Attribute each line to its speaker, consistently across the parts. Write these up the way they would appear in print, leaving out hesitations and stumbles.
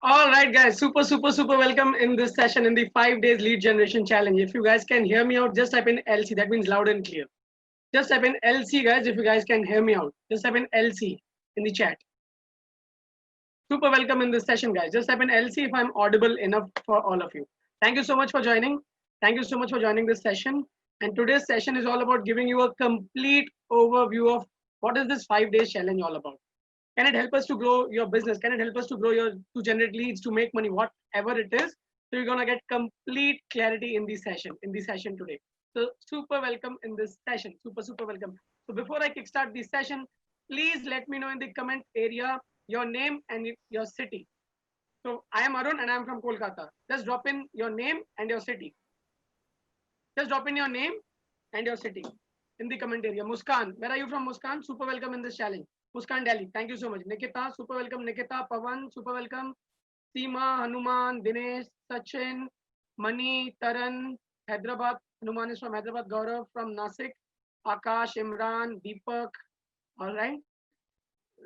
Speaker 1: All right, guys, super welcome in this session in the 5 days lead generation challenge. If you guys can hear me out, just type in LC. That means loud and clear. Just type in LC, guys, if you guys can hear me out. Just type in LC in the chat. Super welcome in this session, guys. Just type in LC if I'm audible enough for all of you. Thank you so much for joining. Thank you so much for joining this session. And today's session is all about giving you a complete overview of what is this 5 days challenge all about. Can it help us to grow your business? Can it help us to grow to generate leads, to make money, whatever it is? So you're gonna get complete clarity in the session today. So super welcome in this session. Super welcome. So before I kickstart this session, please let me know in the comment area your name and your city. So I am Arun and I am from Kolkata. Just drop in your name and your city. Just drop in your name and your city in the comment area. Muskan, where are you from, Muskan? Super welcome in this challenge. Muskan Delhi, thank you so much. Nikita, super welcome. Nikita, Pavan, super welcome. Seema, Hanuman, Dinesh, Sachin, Mani, Taran, Hyderabad. Hanuman is from Hyderabad. Gaurav from Nasik. Akash, Imran, Deepak. All right.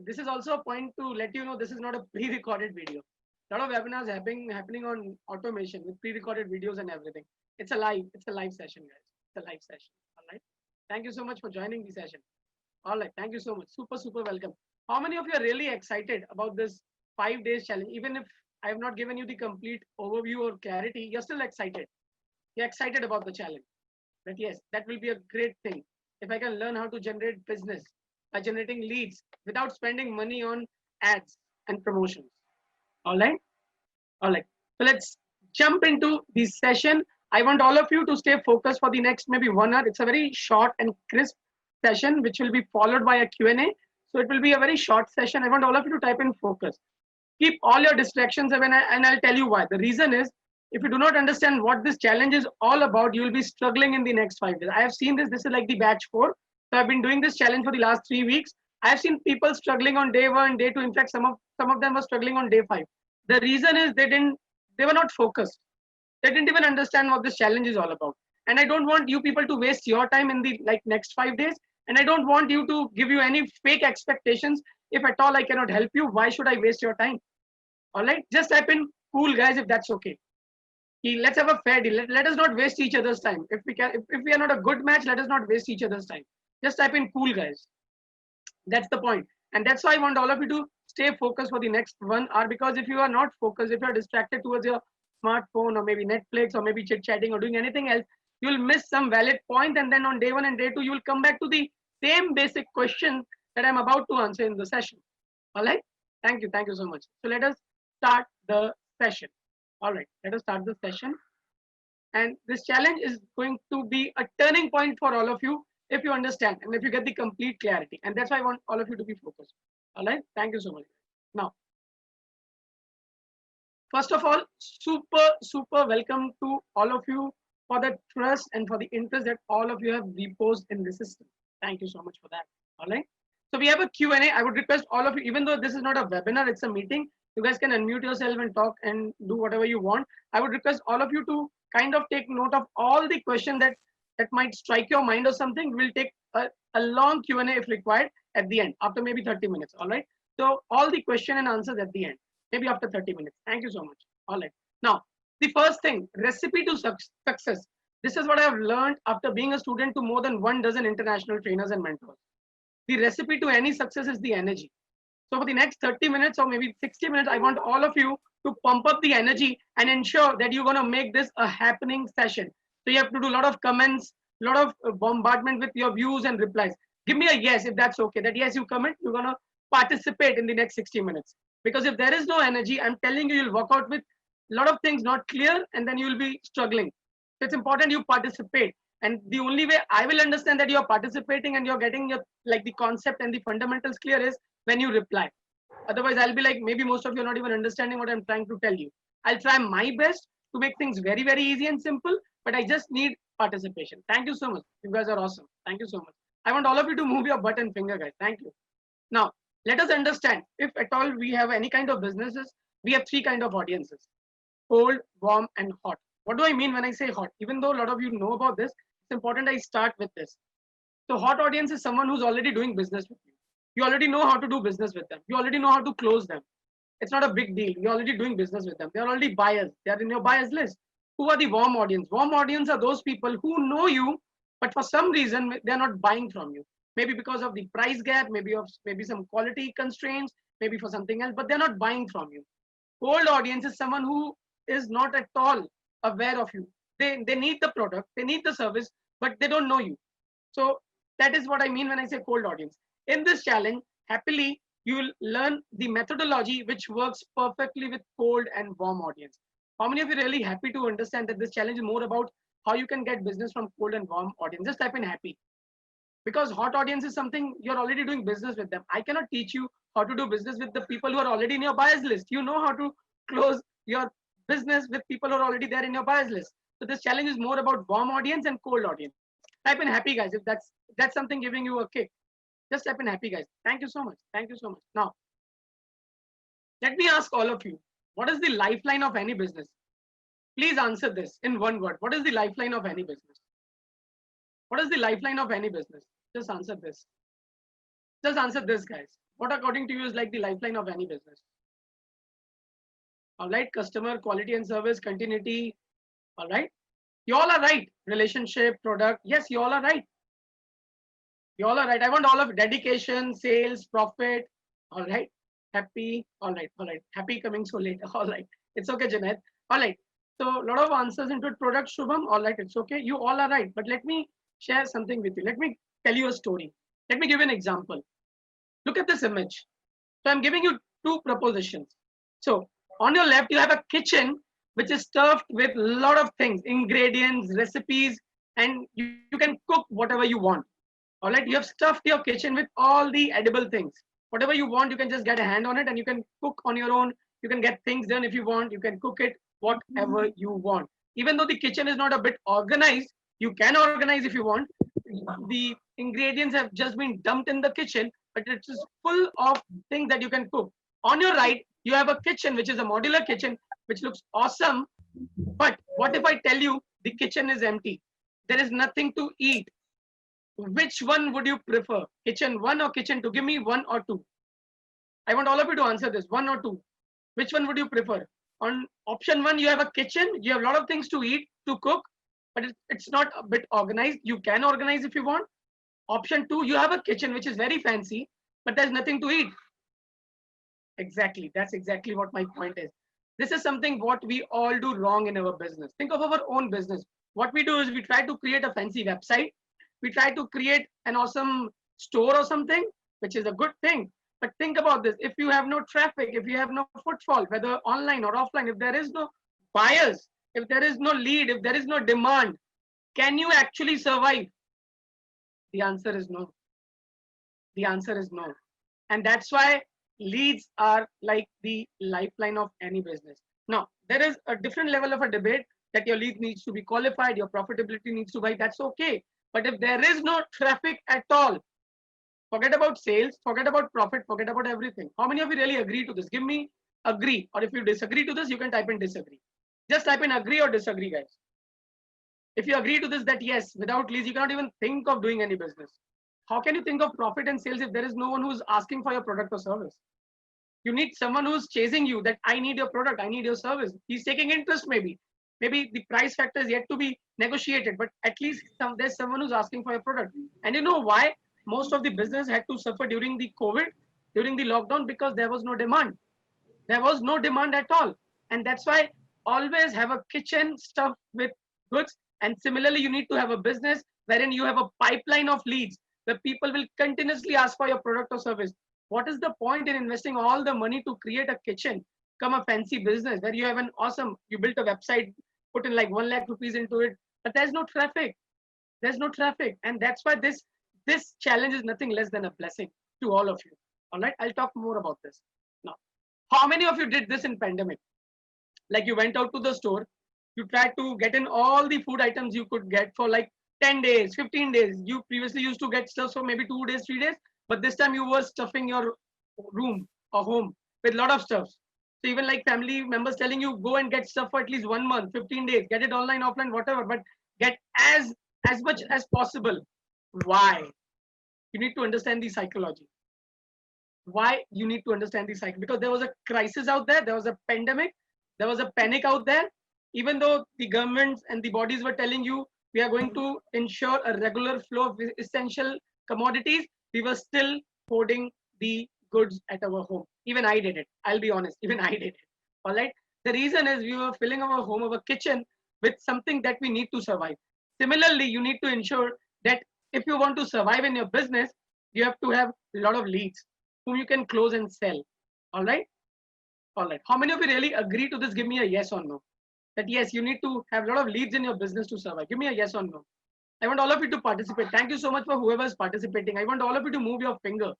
Speaker 1: This is also a point to let you know this is not a pre-recorded video. A lot of webinars happening on automation with pre-recorded videos and everything. It's a live session, guys. It's a live session. All right. Thank you so much for joining the session. All right. Thank you so much. Super welcome. How many of you are really excited about this 5 days challenge? Even if I have not given you the complete overview or clarity, you're still excited. You're excited about the challenge. But yes, that will be a great thing. If I can learn how to generate business by generating leads without spending money on ads and promotions. All right. All right. So let's jump into this session. I want all of you to stay focused for the next maybe 1 hour. It's a very short and crisp session, which will be followed by a Q&A. So it will be a very short session. I want all of you to type in focus. Keep all your distractions away, and I'll tell you why. The reason is, if you do not understand what this challenge is all about, you will be struggling in the next 5 days. I have seen this. This is like the batch 4. So I've been doing this challenge for the last 3 weeks. I have seen people struggling on day 1, day 2. In fact, some of them were struggling on day 5. The reason is they were not focused. They didn't even understand what this challenge is all about. And I don't want you people to waste your time in the next 5 days. And I don't want you to give you any fake expectations. If at all I cannot help you, why should I waste your time? All right, just type in cool, guys, if that's okay. Let's have a fair deal. Let us not waste each other's time. If we are not a good match, let us not waste each other's time. Just type in cool, guys. That's the point. And that's why I want all of you to stay focused for the next 1 hour, because if you are not focused, if you are distracted towards your smartphone or maybe Netflix or maybe chit chatting or doing anything else, you will miss some valid point. And then on day 1 and day 2, you will come back to the same basic question that I'm about to answer in the session. All right. Thank you. Thank you so much. So let us start the session. All right. Let us start the session. And this challenge is going to be a turning point for all of you if you understand and if you get the complete clarity. And that's why I want all of you to be focused. All right. Thank you so much. Now, first of all, super welcome to all of you for the trust and for the interest that all of you have reposed in the system. Thank you so much for that. All right. So we have a Q&A. I would request all of you, even though this is not a webinar, it's a meeting, you guys can unmute yourself and talk and do whatever you want. I would request all of you to kind of take note of all the questions that might strike your mind or something. We'll take a long Q&A if required at the end, after maybe 30 minutes. All right. So all the question and answers at the end, maybe after 30 minutes. Thank you so much. All right. Now, the first thing, recipe to success. This is what I have learned after being a student to more than 1 dozen international trainers and mentors. The recipe to any success is the energy. So for the next 30 minutes or maybe 60 minutes, I want all of you to pump up the energy and ensure that you're going to make this a happening session. So you have to do a lot of comments, a lot of bombardment with your views and replies. Give me a yes if that's okay. That yes, you comment, you're going to participate in the next 60 minutes. Because if there is no energy, I'm telling you, you'll walk out with a lot of things not clear and then you'll be struggling. So it's important you participate. And the only way I will understand that you're participating and you're getting your the concept and the fundamentals clear is when you reply. Otherwise, I'll be like, maybe most of you are not even understanding what I'm trying to tell you. I'll try my best to make things very easy and simple, but I just need participation. Thank you so much. You guys are awesome. Thank you so much. I want all of you to move your butt and finger, guys. Thank you. Now, let us understand, if at all we have any kind of businesses, we have 3 kind of audiences: cold, warm, and hot. What do I mean when I say hot? Even though a lot of you know about this, it's important I start with this. So hot audience is someone who's already doing business with you. You already know how to do business with them. You already know how to close them. It's not a big deal. You're already doing business with them. They're already buyers. They're in your buyers list. Who are the warm audience? Warm audience are those people who know you, but for some reason they're not buying from you. Maybe because of the price gap, maybe some quality constraints, maybe for something else, but they're not buying from you. Cold audience is someone who is not at all aware of you. They need the product, they need the service, but they don't know you. So that is what I mean when I say cold audience. In this challenge, happily, you will learn the methodology which works perfectly with cold and warm audience. How many of you really happy to understand that this challenge is more about how you can get business from cold and warm audience? Just type in happy. Because hot audience is something you're already doing business with them. I cannot teach you how to do business with the people who are already in your buyers list. You know how to close your business with people who are already there in your buyers list. So this challenge is more about warm audience and cold audience. Type in happy, guys, if that's something giving you a kick. Just type in happy, guys. Thank you so much. Thank you so much. Now, let me ask all of you, what is the lifeline of any business? Please answer this in one word. What is the lifeline of any business? What is the lifeline of any business? Just answer this. Just answer this, guys. What according to you is like the lifeline of any business? All right, customer quality and service continuity. All right, you all are right. Relationship, product. Yes, you all are right. You all are right. I want all of dedication, sales, profit. All right, happy. All right, all right. Happy coming so late. All right, it's okay, Janet. All right. So a lot of answers into product, Shubham. All right, it's okay. You all are right. But let me share something with you. Let me tell you a story. Let me give you an example. Look at this image. So I'm giving you two propositions. So on your left, you have a kitchen which is stuffed with a lot of things, ingredients, recipes, and you can cook whatever you want. All right, you have stuffed your kitchen with all the edible things. Whatever you want, you can just get a hand on it and you can cook on your own. You can get things done if you want. You can cook it whatever you want. Even though the kitchen is not a bit organized, you can organize if you want. The ingredients have just been dumped in the kitchen, but it is full of things that you can cook. On your right, you have a kitchen, which is a modular kitchen, which looks awesome. But what if I tell you the kitchen is empty? There is nothing to eat. Which one would you prefer? Kitchen 1 or kitchen 2? Give me 1 or 2. I want all of you to answer this, 1 or 2. Which one would you prefer? On option 1, you have a kitchen, you have a lot of things to eat, to cook, but it's not a bit organized. You can organize if you want. Option 2, you have a kitchen which is very fancy, but there's nothing to eat. Exactly. That's exactly what my point is. This is something what we all do wrong in our business. Think of our own business. What we do is we try to create a fancy website. We try to create an awesome store or something, which is a good thing. But think about this. If you have no traffic, if you have no footfall, whether online or offline, if there is no buyers, if there is no lead, if there is no demand, can you actually survive? The answer is no. The answer is no. And that's why leads are like the lifeline of any business. Now, there is a different level of a debate that your lead needs to be qualified, your profitability needs to be, that's okay. But if there is no traffic at all, forget about sales, forget about profit, forget about everything. How many of you really agree to this? Give me agree. Or if you disagree to this, you can type in disagree. Just type in agree or disagree, guys. If you agree to this, that yes, without leads, you cannot even think of doing any business. How can you think of profit and sales if there is no one who's asking for your product or service? You need someone who's chasing you that I need your product, I need your service. He's taking interest maybe. Maybe the price factor is yet to be negotiated, but at least there's someone who's asking for your product. And you know why most of the business had to suffer during the COVID, during the lockdown? Because there was no demand. There was no demand at all. And that's why always have a kitchen stuffed with goods. And similarly, you need to have a business wherein you have a pipeline of leads where people will continuously ask for your product or service. What is the point in investing all the money to create a kitchen, come a fancy business where you have an awesome, you built a website, put in like 1 lakh rupees into it, but there's no traffic. There's no traffic. And that's why this challenge is nothing less than a blessing to all of you. All right, I'll talk more about this. Now, how many of you did this in pandemic? Like you went out to the store, you tried to get in all the food items you could get for like 10 days, 15 days. You previously used to get stuff for maybe 2 days, 3 days, but this time you were stuffing your room or home with a lot of stuff. So even like family members telling you go and get stuff for at least 1 month, 15 days, get it online, offline, whatever, but get as much as possible. Why? You need to understand the psychology. why you need to understand the cycle, because there was a crisis out there, there was a pandemic, there was a panic out there. Even though the governments and the bodies were telling you we are going to ensure a regular flow of essential commodities, we were still hoarding the goods at our home. Even I did it, I'll be honest, even I did it. All right, the reason is we were filling our home, our kitchen, with something that we need to survive. Similarly, you need to ensure that if you want to survive in your business, you have to have a lot of leads whom you can close and sell. All right. All right. How many of you really agree to this? Give me a yes or no. That yes, you need to have a lot of leads in your business to survive. Give me a yes or no. I want all of you to participate. Thank you so much for whoever is participating. I want all of you to move your finger.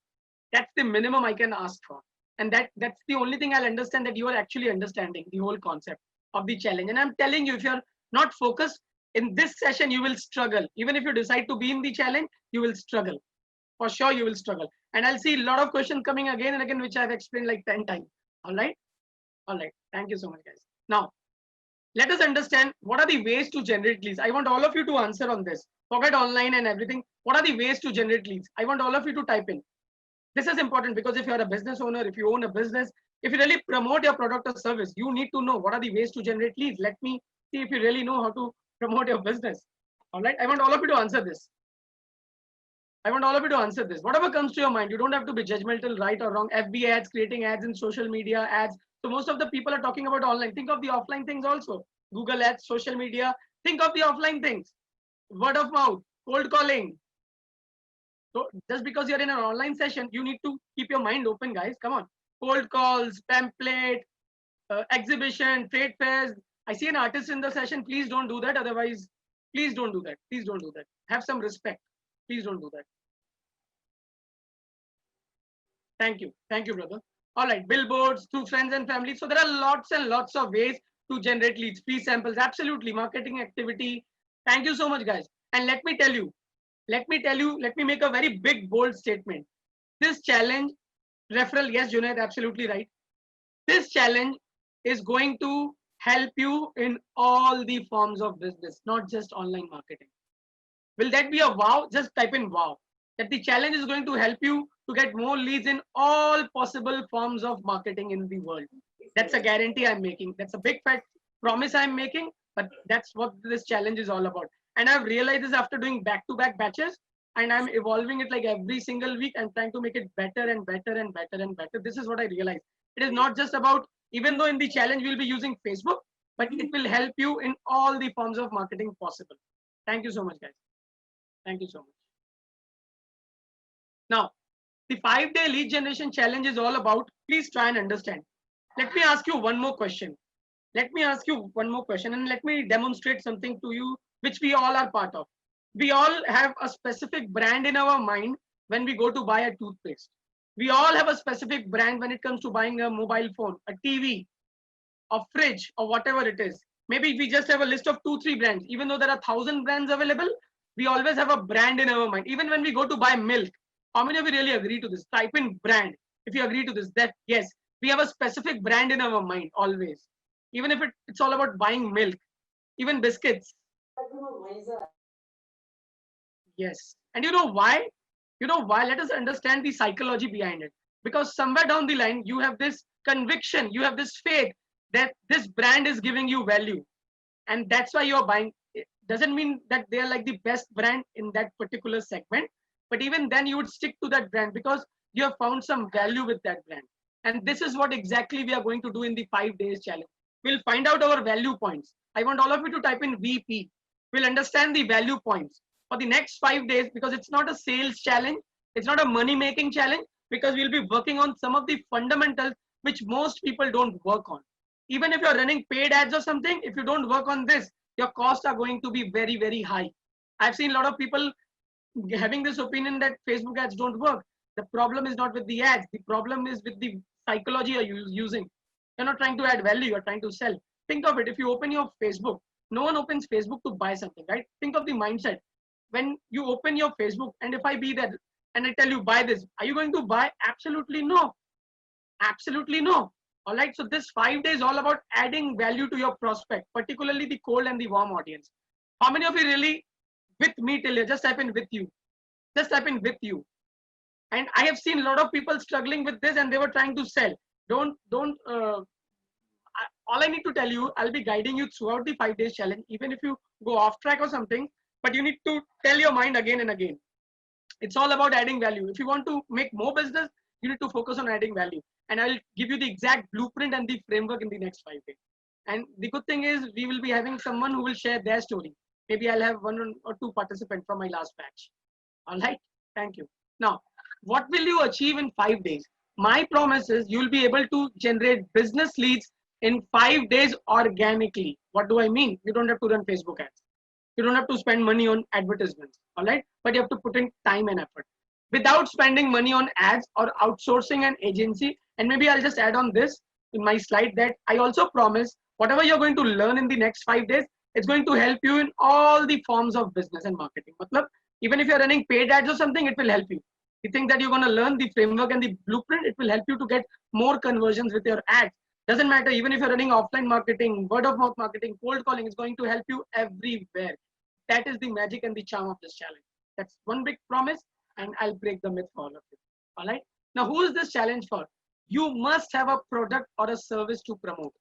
Speaker 1: That's the minimum I can ask for. And that's the only thing I'll understand, that you are actually understanding the whole concept of the challenge. And I'm telling you, if you're not focused in this session, you will struggle. Even if you decide to be in the challenge, you will struggle. For sure, you will struggle. And I'll see a lot of questions coming again and again, which I've explained like 10 times. All right. All right. Thank you so much, guys. Now, let us understand what are the ways to generate leads. I want all of you to answer on this. Forget online and everything. What are the ways to generate leads? I want all of you to type in. This is important because if you're a business owner, if you own a business, if you really promote your product or service, you need to know what are the ways to generate leads. Let me see if you really know how to promote your business. All right. I want all of you to answer this. I want all of you to answer this. Whatever comes to your mind, you don't have to be judgmental, right or wrong. FB ads, creating ads in social media ads. So most of the people are talking about online. Think of the offline things also. Google ads, social media. Think of the offline things. Word of mouth, cold calling. So just because you're in an online session, you need to keep your mind open, guys. Come on. Cold calls, pamphlet, exhibition, trade fairs. I see an artist in the session. Please don't do that. Otherwise, please don't do that. Please don't do that. Have some respect. Please don't do that. Thank you. Thank you, brother. All right. Billboards, through friends and family. So there are lots and lots of ways to generate leads. Free samples. Absolutely. Marketing activity. Thank you so much, guys. And let me tell you, let me make a very big, bold statement. This challenge, referral, yes, Junaid, absolutely right. This challenge is going to help you in all the forms of business, not just online marketing. Will that be a wow? Just type in wow. That the challenge is going to help you to get more leads in all possible forms of marketing in the world. That's a guarantee I'm making. That's a big fat promise I'm making, but that's what this challenge is all about. And I've realized this after doing back-to-back batches, and I'm evolving it like every single week and trying to make it better and better and better and better. This is what I realized. It is not just about, even though in the challenge we'll be using Facebook, but it will help you in all the forms of marketing possible. Thank you so much, guys. Thank you so much. Now, the 5-day lead generation challenge is all about, please try and understand. Let me ask you one more question. Let me ask you one more question and let me demonstrate something to you, which we all are part of. We all have a specific brand in our mind when we go to buy a toothpaste. We all have a specific brand when it comes to buying a mobile phone, a TV, a fridge, or whatever it is. Maybe we just have a list of 2-3 brands. Even though there are 1,000 brands available, we always have a brand in our mind. Even when we go to buy milk, how many of you really agree to this? Type in brand. If you agree to this, that yes, we have a specific brand in our mind always. Even if it's all about buying milk, even biscuits. Yes. And you know why? You know why? Let us understand the psychology behind it. Because somewhere down the line, you have this conviction, you have this faith that this brand is giving you value. And that's why you're buying. It doesn't mean that they're like the best brand in that particular segment. But even then, you would stick to that brand because you have found some value with that brand. And this is what exactly we are going to do in the 5 days challenge. We'll find out our value points. I want all of you to type in VP. We'll understand the value points for the next 5 days, because it's not a sales challenge. It's not a money making challenge, because we'll be working on some of the fundamentals which most people don't work on. Even if you're running paid ads or something, if you don't work on this, your costs are going to be very, very high. I've seen a lot of people having this opinion that Facebook ads don't work. The problem is not with the ads. The problem is with the psychology you're using. You're not trying to add value, you're trying to sell. Think of it. If you open your Facebook, no one opens Facebook to buy something, right? Think of the mindset. When you open your Facebook, and if I be there and I tell you buy this, are you going to buy? Absolutely no. Absolutely no. All right. So this 5 days is all about adding value to your prospect, particularly the cold and the warm audience. How many of you really with me till here? Just type in with you. Just type in with you. And I have seen a lot of people struggling with this, and they were trying to sell. Don't all I need to tell you, I'll be guiding you throughout the 5 days challenge, even if you go off track or something, but you need to tell your mind again and again. It's all about adding value. If you want to make more business, you need to focus on adding value. And I'll give you the exact blueprint and the framework in the next 5 days. And the good thing is we will be having someone who will share their story. Maybe I'll have one or two participants from my last batch. All right. Thank you. Now, what will you achieve in 5 days? My promise is you'll be able to generate business leads in 5 days organically. What do I mean? You don't have to run Facebook ads. You don't have to spend money on advertisements. All right. But you have to put in time and effort without spending money on ads or outsourcing an agency. And maybe I'll just add on this in my slide that I also promise whatever you're going to learn in the next 5 days, it's going to help you in all the forms of business and marketing. Matlab, even if you're running paid ads or something, it will help you. You think that you're going to learn the framework and the blueprint, it will help you to get more conversions with your ads. Doesn't matter, even if you're running offline marketing, word of mouth marketing, cold calling, is going to help you everywhere. That is the magic and the charm of this challenge. That's one big promise, and I'll break the myth for all of you. All right. Now, who is this challenge for? You must have a product or a service to promote.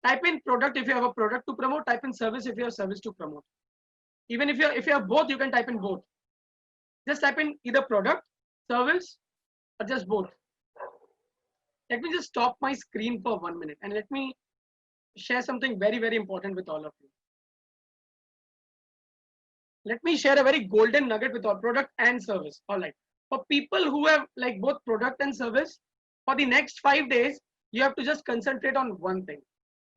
Speaker 1: Type in product if you have a product to promote. Type in service if you have service to promote. Even if you have both, you can type in both. Just type in either product, service, or just both. Let me just stop my screen for 1 minute and let me share something very, very important with all of you. Let me share a very golden nugget with our product and service. All right. For people who have like both product and service, for the next 5 days, you have to just concentrate on one thing.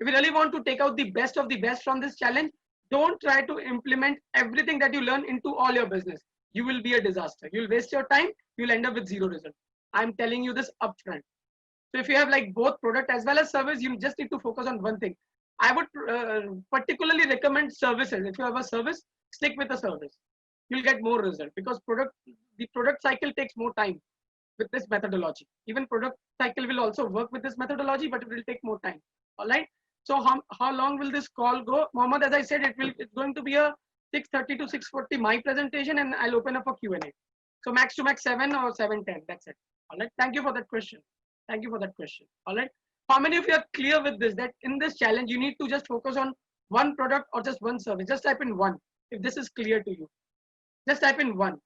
Speaker 1: If you really want to take out the best of the best from this challenge, don't try to implement everything that you learn into all your business. You will be a disaster. You'll waste your time. You'll end up with zero result. I'm telling you this upfront. So if you have like both product as well as service, you just need to focus on one thing. I would particularly recommend services. If you have a service, stick with a service. You'll get more result because the product cycle takes more time with this methodology. Even product cycle will also work with this methodology, but it will take more time. All right. So how long will this call go? Mohammed, as I said, it's going to be a 6:30 to 6:40 my presentation, and I'll open up a Q&A. So max to max 7 or 7:10. That's it. All right. Thank you for that question. Thank you for that question. All right. How many of you are clear with this? That in this challenge, you need to just focus on one product or just one service. Just type in one. If this is clear to you, just type in one.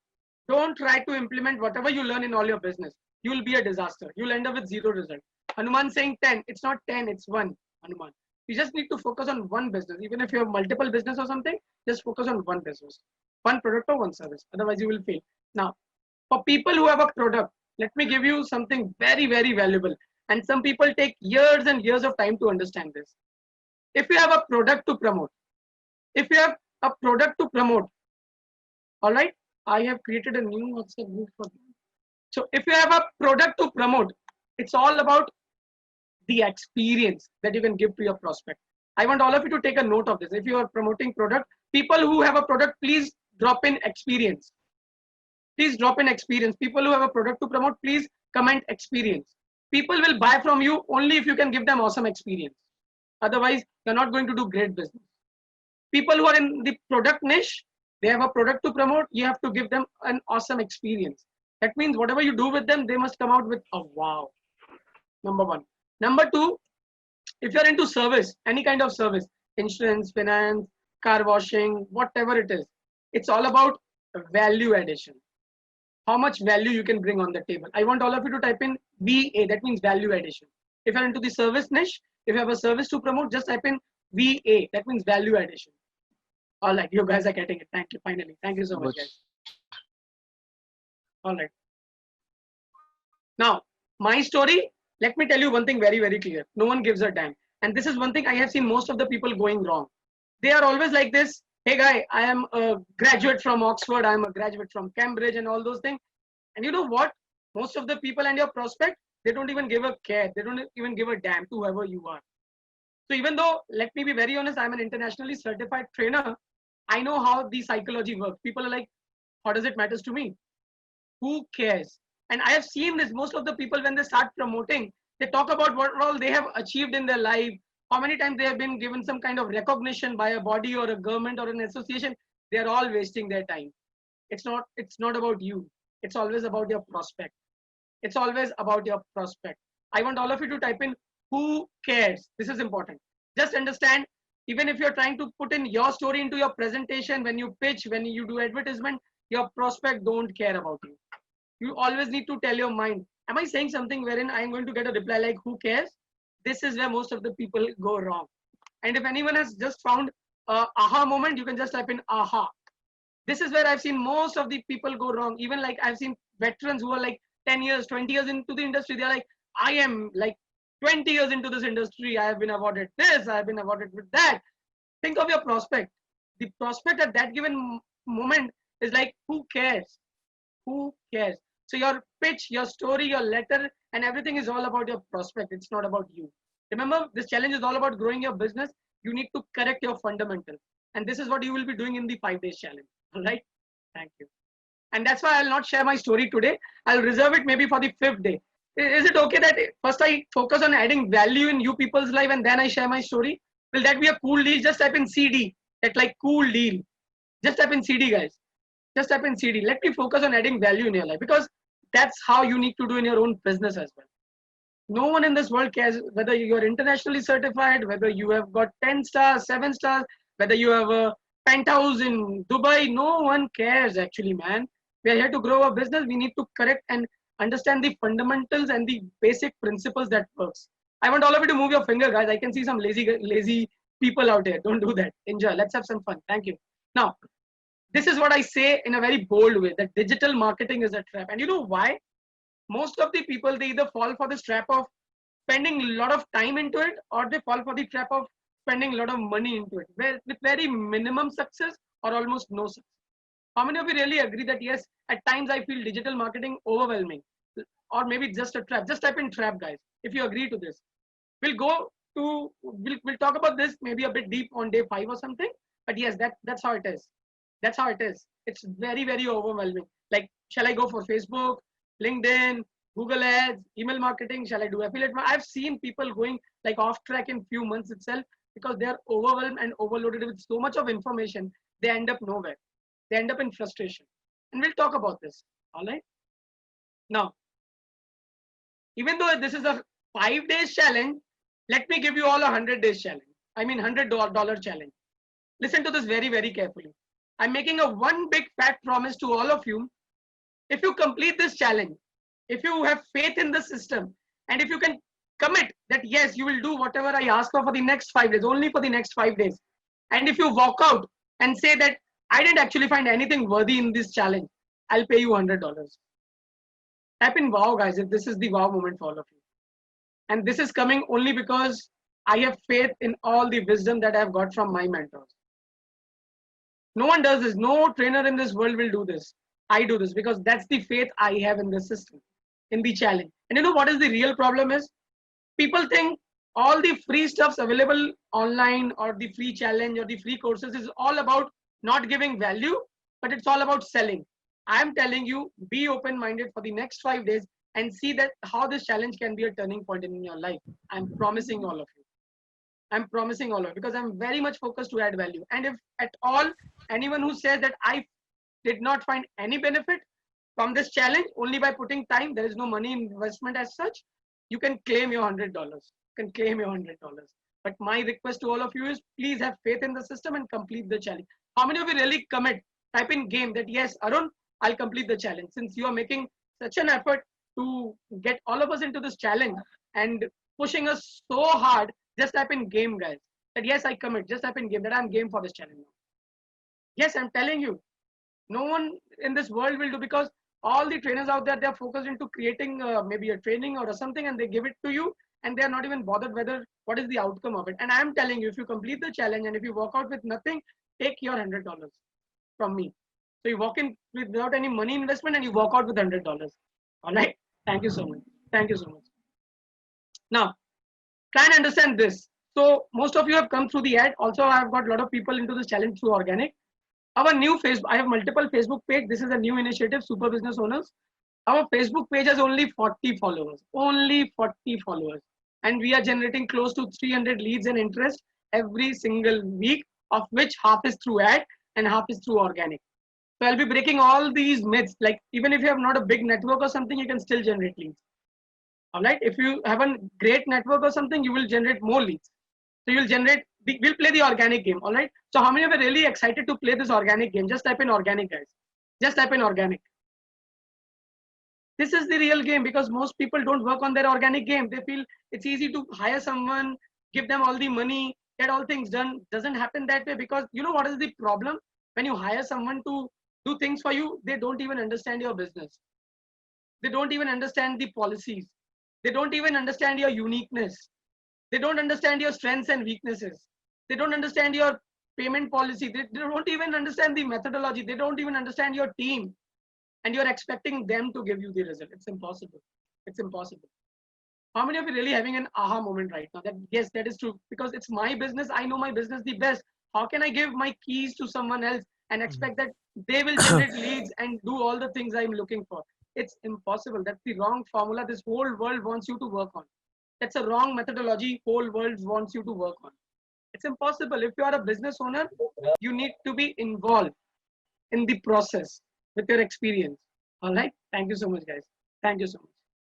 Speaker 1: Don't try to implement whatever you learn in all your business. You will be a disaster. You'll end up with zero result. Hanuman saying 10. It's not 10. It's one. Hanuman. You just need to focus on one business. Even if you have multiple business or something, just focus on one business, one product or one service. Otherwise, you will fail. Now, for people who have a product, let me give you something very, very valuable. And some people take years and years of time to understand this. If you have a product to promote, all right, I have created a new WhatsApp group for you. So if you have a product to promote, it's all about the experience that you can give to your prospect. I want all of you to take a note of this. If you are promoting product, people who have a product, please drop in experience. Please drop in experience. People who have a product to promote, please comment experience. People will buy from you only if you can give them awesome experience. Otherwise, you're not going to do great business. People who are in the product niche, they have a product to promote, you have to give them an awesome experience. That means whatever you do with them, they must come out with a wow. Number one. Number two, if you're into service, any kind of service, insurance, finance, car washing, whatever it is, it's all about value addition. How much value you can bring on the table. I want all of you to type in VA, that means value addition. If you're into the service niche, if you have a service to promote, just type in VA, that means value addition. All right, you guys are getting it. Thank you, finally. Thank you so much, guys. All right. Now, my story, let me tell you one thing very, very clear. No one gives a damn. And this is one thing I have seen most of the people going wrong. They are always like this. Hey, guy, I am a graduate from Oxford. I am a graduate from Cambridge and all those things. And you know what? Most of the people and your prospect, they don't even give a care. They don't even give a damn to whoever you are. So even though, let me be very honest, I'm an internationally certified trainer. I know how the psychology works. People are like, what does it matter to me? Who cares? And I have seen this. Most of the people, when they start promoting, they talk about what all they have achieved in their life, how many times they have been given some kind of recognition by a body or a government or an association. They are all wasting their time. It's not about you. It's always about your prospect. It's always about your prospect. I want all of you to type in who cares. This is important. Just understand, even if you're trying to put in your story into your presentation, when you pitch, when you do advertisement, your prospect don't care about you. You always need to tell your mind, am I saying something wherein I'm going to get a reply like who cares? This is where most of the people go wrong. And if anyone has just found a aha moment, you can just type in aha. This is where I've seen most of the people go wrong. Even like I've seen veterans who are like 10 years, 20 years into the industry. They're like, I am like 20 years into this industry. I have been awarded this. I have been awarded with that. Think of your prospect. The prospect at that given moment is like, who cares? Who cares? So your pitch, your story, your letter, and everything is all about your prospect. It's not about you. Remember, this challenge is all about growing your business. You need to correct your fundamentals. And this is what you will be doing in the 5 days challenge. All right. Thank you. And that's why I'll not share my story today. I'll reserve it maybe for the 5th day. Is it okay that first I focus on adding value in you people's life and then I share my story? Will that be a cool deal? Just type in CD. That's like cool deal. Just type in CD, guys. Just type in CD. Let me focus on adding value in your life, because that's how you need to do in your own business as well. No one in this world cares whether you're internationally certified, whether you have got 10 stars, 7 stars, whether you have a penthouse in Dubai. No one cares actually, man. We are here to grow a business. We need to correct and understand the fundamentals and the basic principles that works. I want all of you to move your finger, guys. I can see some lazy people out there. Don't do that. Enjoy. Let's have some fun. Thank you. Now, this is what I say in a very bold way, that digital marketing is a trap. And you know why? Most of the people, they either fall for this trap of spending a lot of time into it, or they fall for the trap of spending a lot of money into it, where with very minimum success or almost no success. How many of you really agree that yes, at times I feel digital marketing overwhelming, or maybe it's just a trap? Just type in trap, guys, if you agree to this. We'll talk about this maybe a bit deep on day 5 or something. But yes, that's how it is. That's how it is. It's very, very overwhelming. Like, shall I go for Facebook, LinkedIn, Google Ads, email marketing? Shall I do affiliate? I've seen people going like off track in few months itself, because they are overwhelmed and overloaded with so much of information. They end up nowhere. They end up in frustration. And we'll talk about this. All right. Now, even though this is a 5 days challenge, let me give you all a 100 days challenge. I mean, $100 challenge. Listen to this very, very carefully. I'm making a one big fat promise to all of you. If you complete this challenge, if you have faith in the system, and if you can commit that yes, you will do whatever I ask for the next 5 days, only for the next 5 days. And if you walk out and say that I didn't actually find anything worthy in this challenge, I'll pay you $100. Type in wow, guys, if this is the wow moment for all of you. And this is coming only because I have faith in all the wisdom that I've got from my mentors. No one does this. No trainer in this world will do this. I do this because that's the faith I have in the system, in the challenge. And you know what is the real problem is? People think all the free stuffs available online, or the free challenge, or the free courses is all about not giving value, but it's all about selling. I'm telling you, be open-minded for the next 5 days and see that how this challenge can be a turning point in your life. I'm promising all of you. I'm promising all of you, because I'm very much focused to add value. And if at all anyone who says that I did not find any benefit from this challenge only by putting time, there is no money investment as such, you can claim your $100. You can claim your $100. But my request to all of you is, please have faith in the system and complete the challenge. How many of you really commit? Type in game that yes, Arun, I'll complete the challenge. Since you are making such an effort to get all of us into this challenge and pushing us so hard, just type in game, guys. That yes, I commit. Just type in game that I'm game for this challenge now. Yes, I'm telling you, no one in this world will do, because all the trainers out there, they're focused into creating maybe a training or something, and they give it to you, and they're not even bothered whether what is the outcome of it. And I'm telling you, if you complete the challenge and if you walk out with nothing, take your $100 from me. So you walk in without any money investment and you walk out with $100. All right. Thank you so much. Thank you so much. Now, try and understand this. So most of you have come through the ad. Also, I've got a lot of people into this challenge through organic. Our new Facebook, I have multiple Facebook page. This is a new initiative, Super Business Owners. Our Facebook page has only 40 followers, only 40 followers. And we are generating close to 300 leads and interest every single week, of which half is through ad and half is through organic. So I'll be breaking all these myths. Like even if you have not a big network or something, you can still generate leads. All right. If you have a great network or something, you will generate more leads. So you'll generate. We'll play the organic game. All right. So how many of you are really excited to play this organic game? Just type in organic, guys. Just type in organic. This is the real game because most people don't work on their organic game. They feel it's easy to hire someone, give them all the money, get all things done. Doesn't happen that way because you know what is the problem? When you hire someone to do things for you, they don't even understand your business. They don't even understand the policies. They don't even understand your uniqueness. They don't understand your strengths and weaknesses. They don't understand your payment policy. They don't even understand the methodology. They don't even understand your team. And you're expecting them to give you the result. It's impossible. It's impossible. How many of you really having an aha moment right now? That yes, that is true. Because it's my business. I know my business the best. How can I give my keys to someone else and expect that they will generate leads and do all the things I'm looking for? It's impossible. That's the wrong formula this whole world wants you to work on. That's a wrong methodology whole world wants you to work on. It's impossible. If you are a business owner, you need to be involved in the process with your experience. All right. Thank you so much, guys. Thank you so much.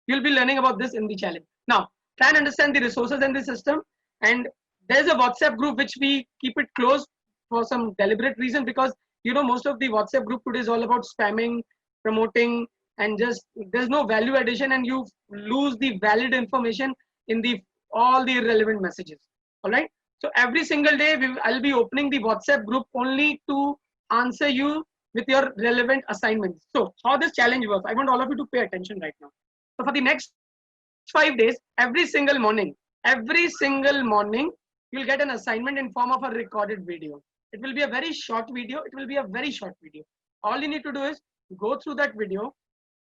Speaker 1: You'll be learning about this in the challenge. Now, try and understand the resources and the system. And there's a WhatsApp group which we keep it closed for some deliberate reason because you know most of the WhatsApp group today is all about spamming, promoting, and just there's no value addition, and you lose the valid information in the all the relevant messages. All right. So every single day I'll be opening the WhatsApp group only to answer you with your relevant assignments. So how this challenge works, I want all of you to pay attention right now. So for the next 5 days, every single morning, you'll get an assignment in form of a recorded video. It will be a very short video. It will be a very short video. All you need to do is go through that video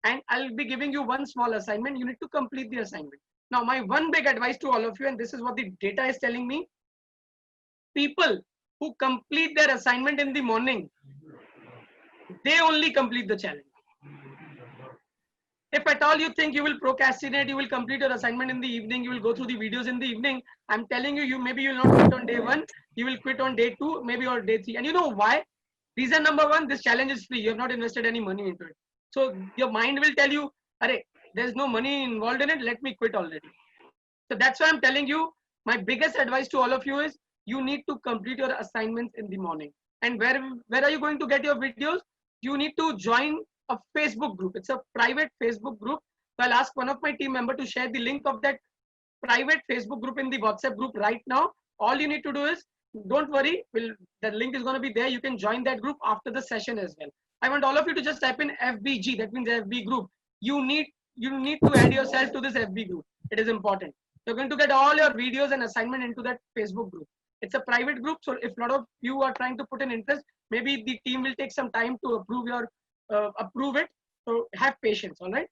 Speaker 1: and I'll be giving you one small assignment. You need to complete the assignment. Now, my one big advice to all of you, and this is what the data is telling me, people who complete their assignment in the morning, they only complete the challenge. If at all you think you will procrastinate, you will complete your assignment in the evening, you will go through the videos in the evening, I'm telling you, maybe you will not quit on day 1, you will quit on day 2, maybe or day 3. And you know why? Reason number 1, this challenge is free. You have not invested any money into it. So your mind will tell you, Arey, there's no money involved in it, let me quit already. So that's why I'm telling you, my biggest advice to all of you is you need to complete your assignments in the morning. And where are you going to get your videos? You need to join a Facebook group. It's a private Facebook group. So I'll ask one of my team member to share the link of that private Facebook group in the WhatsApp group right now. All you need to do is, don't worry, the link is going to be there. You can join that group after the session as well. I want all of you to just type in FBG. That means FB group. You need to add yourself to this FB group. It is important. You're going to get all your videos and assignment into that Facebook group. It's a private group. So if a lot of you are trying to put an interest, maybe the team will take some time to approve it. So have patience. All right.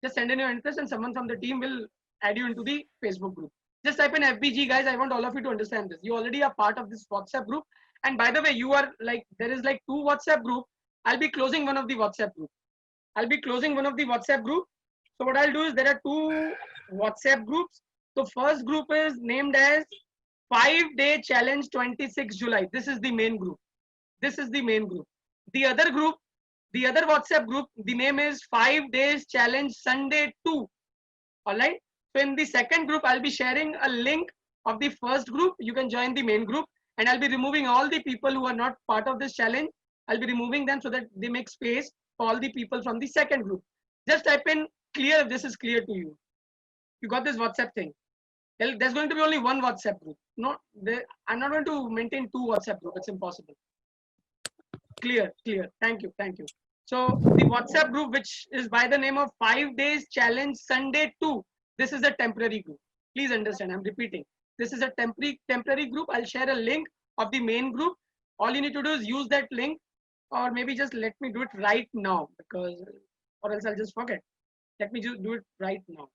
Speaker 1: Just send in your interest and someone from the team will add you into the Facebook group. Just type in FBG, guys. I want all of you to understand this. You already are part of this WhatsApp group. And by the way, you are like, there is like 2 WhatsApp group. I'll be closing one of the WhatsApp group. So what I'll do is there are 2 WhatsApp groups. So first group is named as 5-day challenge 26 July. This is the main group. The other group, the other WhatsApp group, the name is 5 days challenge Sunday 2. All right. So in the second group, I'll be sharing a link of the first group. You can join the main group and I'll be removing all the people who are not part of this challenge. I'll be removing them so that they make space for all the people from the second group. Just type in clear if this is clear to you. You got this WhatsApp thing. There's going to be only one WhatsApp group. I'm not going to maintain 2 WhatsApp groups. It's impossible. Clear. Thank you. So the WhatsApp group, which is by the name of 5 days challenge Sunday 2. This is a temporary group. Please understand. I'm repeating. This is a temporary group. I'll share a link of the main group. All you need to do is use that link, or maybe just let me do it right now, because or else I'll just forget. Let me just do it right now.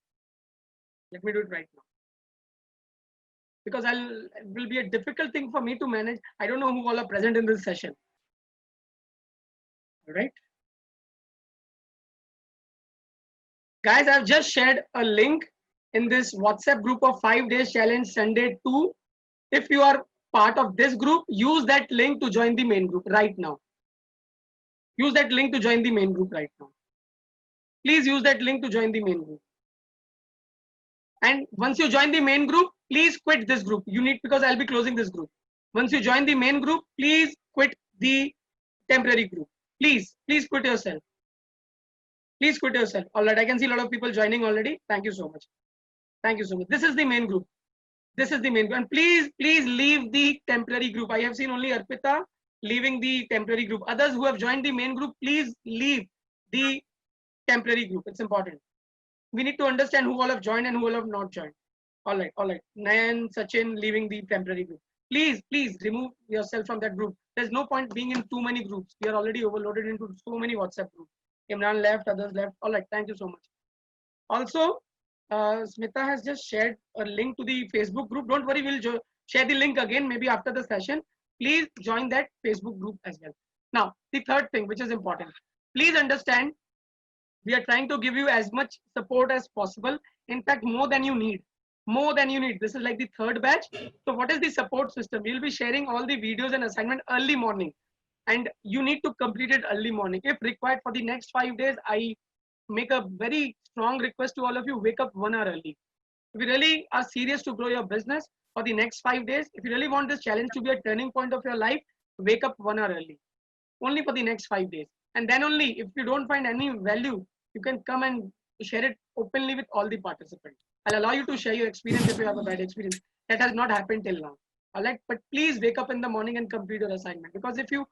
Speaker 1: Because it will be a difficult thing for me to manage. I don't know who all are present in this session. All right. Guys, I've just shared a link in this WhatsApp group of 5 days challenge Sunday 2. If you are part of this group, use that link to join the main group right now. Use that link to join the main group right now. Please use that link to join the main group. And once you join the main group, please quit this group. You need, because I'll be closing this group. Once you join the main group, please quit the temporary group. Please quit yourself. Please quit yourself. All right, I can see a lot of people joining already. Thank you so much. Thank you so much. This is the main group. This is the main group. And please leave the temporary group. I have seen only Arpita leaving the temporary group. Others who have joined the main group, please leave the temporary group. It's important. We need to understand who all have joined and who all have not joined. All right. Nayan, Sachin leaving the temporary group. Please remove yourself from that group. There's no point being in too many groups. We are already overloaded into so many WhatsApp groups. Imran left, others left. All right, thank you so much. Also, Smita has just shared a link to the Facebook group. Don't worry, we'll share the link again, maybe after the session. Please join that Facebook group as well. Now, the third thing, which is important. Please understand, we are trying to give you as much support as possible. In fact, more than you need. More than you need. This is like the third batch. So what is the support system? We'll be sharing all the videos and assignment early morning. And you need to complete it early morning. If required for the next 5 days, I make a very strong request to all of you, wake up 1 hour early. If you really are serious to grow your business for the next 5 days, if you really want this challenge to be a turning point of your life, wake up 1 hour early. Only for the next 5 days. And then only, if you don't find any value, you can come and share it openly with all the participants. I'll allow you to share your experience if you have a bad experience. That has not happened till now. All right, but please wake up in the morning and complete your assignment. Because if you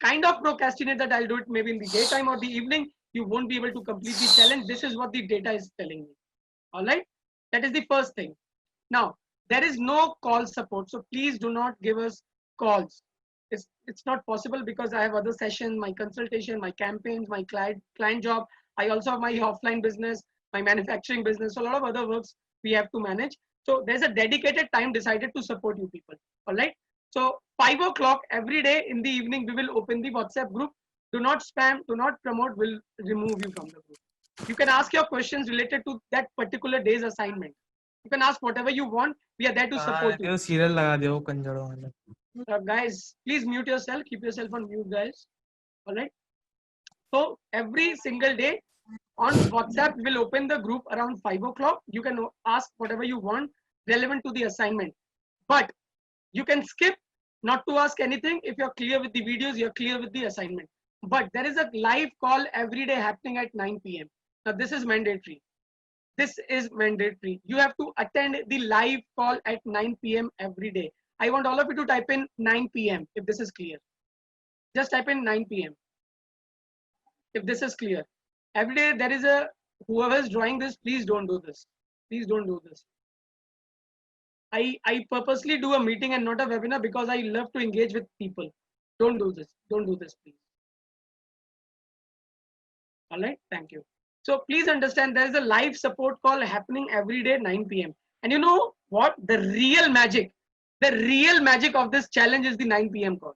Speaker 1: kind of procrastinate that I'll do it maybe in the daytime or the evening, you won't be able to complete the challenge. This is what the data is telling me. All right, that is the first thing. Now, there is no call support. So please do not give us calls. It's not possible because I have other sessions, my consultation, my campaigns, my client job. I also have my offline business, my manufacturing business. So a lot of other works we have to manage. So there's a dedicated time decided to support you people. All right. So 5 o'clock every day in the evening, we will open the WhatsApp group. Do not spam, do not promote, we'll remove you from the group. You can ask your questions related to that particular day's assignment. You can ask whatever you want. We are there to support you. Guys, please mute yourself. Keep yourself on mute, guys. All right. So every single day on WhatsApp, we'll open the group around 5 o'clock. You can ask whatever you want relevant to the assignment. But you can skip not to ask anything. If you're clear with the videos, you're clear with the assignment. But there is a live call every day happening at 9 p.m. Now, this is mandatory. This is mandatory. You have to attend the live call at 9 p.m. every day. I want all of you to type in 9 p.m. if this is clear. Just type in 9 p.m. if this is clear. Every day there is a, whoever is drawing this, please don't do this. Please don't do this. I purposely do a meeting and not a webinar because I love to engage with people. Don't do this. Don't do this, please. All right. Thank you. So please understand there is a live support call happening every day 9 p.m. And you know what? The real magic of this challenge is the 9 p.m. call.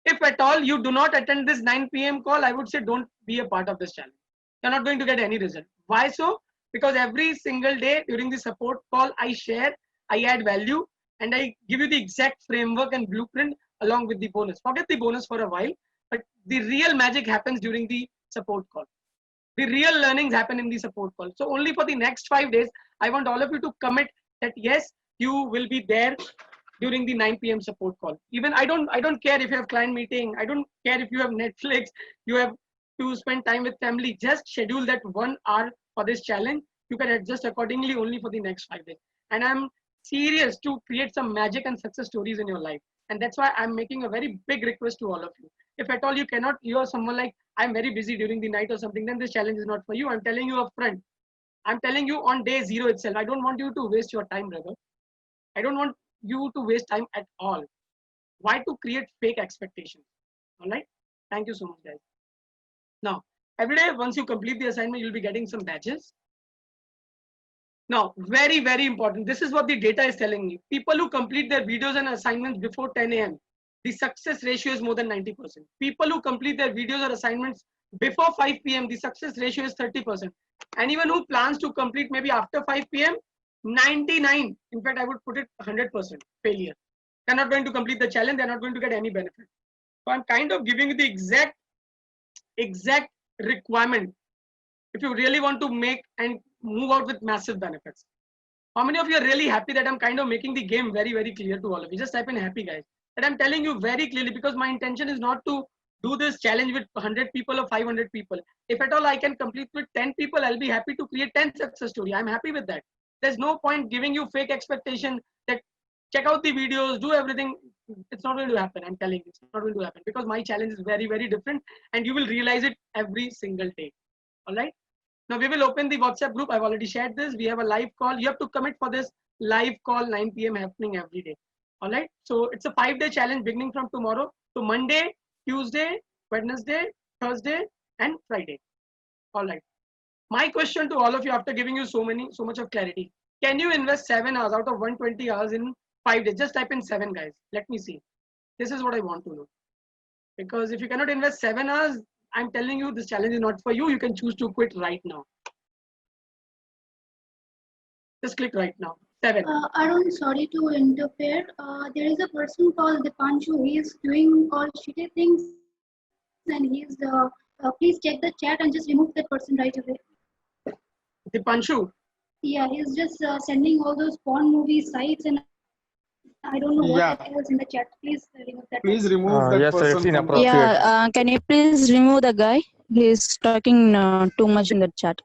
Speaker 1: If at all you do not attend this 9 p.m. call, I would say don't be a part of this challenge. You're not going to get any result. Why so? Because every single day during the support call, I share, I add value, and I give you the exact framework and blueprint along with the bonus. Forget the bonus for a while, but the real magic happens during the support call. The real learnings happen in the support call. So only for the next 5 days, I want all of you to commit that yes, you will be there during the 9 p.m. support call. Even I don't care if you have client meeting. I don't care if you have Netflix. You have to spend time with family. Just schedule that 1 hour for this challenge. You can adjust accordingly only for the next 5 days. And I'm serious to create some magic and success stories in your life. And that's why I'm making a very big request to all of you. If at all you cannot, you are someone like, I'm very busy during the night or something, then this challenge is not for you. I'm telling you upfront. I'm telling you on day 0 itself. I don't want you to waste your time, brother. I don't want you to waste time at all. Why to create fake expectations? All right. Thank you so much, guys. Now, every day, once you complete the assignment, you'll be getting some badges. Now, very, very important. This is what the data is telling me. People who complete their videos and assignments before 10 a.m., the success ratio is more than 90%. People who complete their videos or assignments before 5 p.m., the success ratio is 30%. Anyone who plans to complete maybe after 5 p.m., 99, in fact, I would put it 100% failure. They're not going to complete the challenge. They're not going to get any benefit. So I'm kind of giving you the exact exact requirement if you really want to make and move out with massive benefits. How many of you are really happy that I'm kind of making the game very, very clear to all of you? Just type in happy, guys. That I'm telling you very clearly, because my intention is not to do this challenge with 100 people or 500 people. If at all I can complete with 10 people, I'll be happy to create 10 success story. I'm happy with that. There's no point giving you fake expectation that check out the videos, do everything. It's not going to happen. I'm telling you, it's not going to happen, because my challenge is very, very different, and you will realize it every single day. All right. Now we will open the WhatsApp group. I've already shared this. We have a live call. You have to commit for this live call, 9 p.m. happening every day. All right. So it's a 5-day challenge beginning from tomorrow. So Monday, Tuesday, Wednesday, Thursday, and Friday. All right. My question to all of you, after giving you so much of clarity, can you invest 7 hours out of 120 hours in 5 days? Just type in 7, guys. Let me see. This is what I want to know. Because if you cannot invest 7 hours, I'm telling you, this challenge is not for you. You can choose to quit right now. Just click right now. 7.
Speaker 2: Arun, sorry to interfere. There is a person called Dipanshu. He is doing all shitty things, and he's please check the chat and just remove that person right away.
Speaker 1: Dipanshu?
Speaker 2: Yeah, he's just sending all those porn movie sites, and I don't know what else in the chat. Please remove that.
Speaker 3: Please remove that
Speaker 4: yes, sir, it's
Speaker 3: person.
Speaker 4: inappropriate.
Speaker 5: Yeah, can you please remove the guy? He's talking too much in the chat.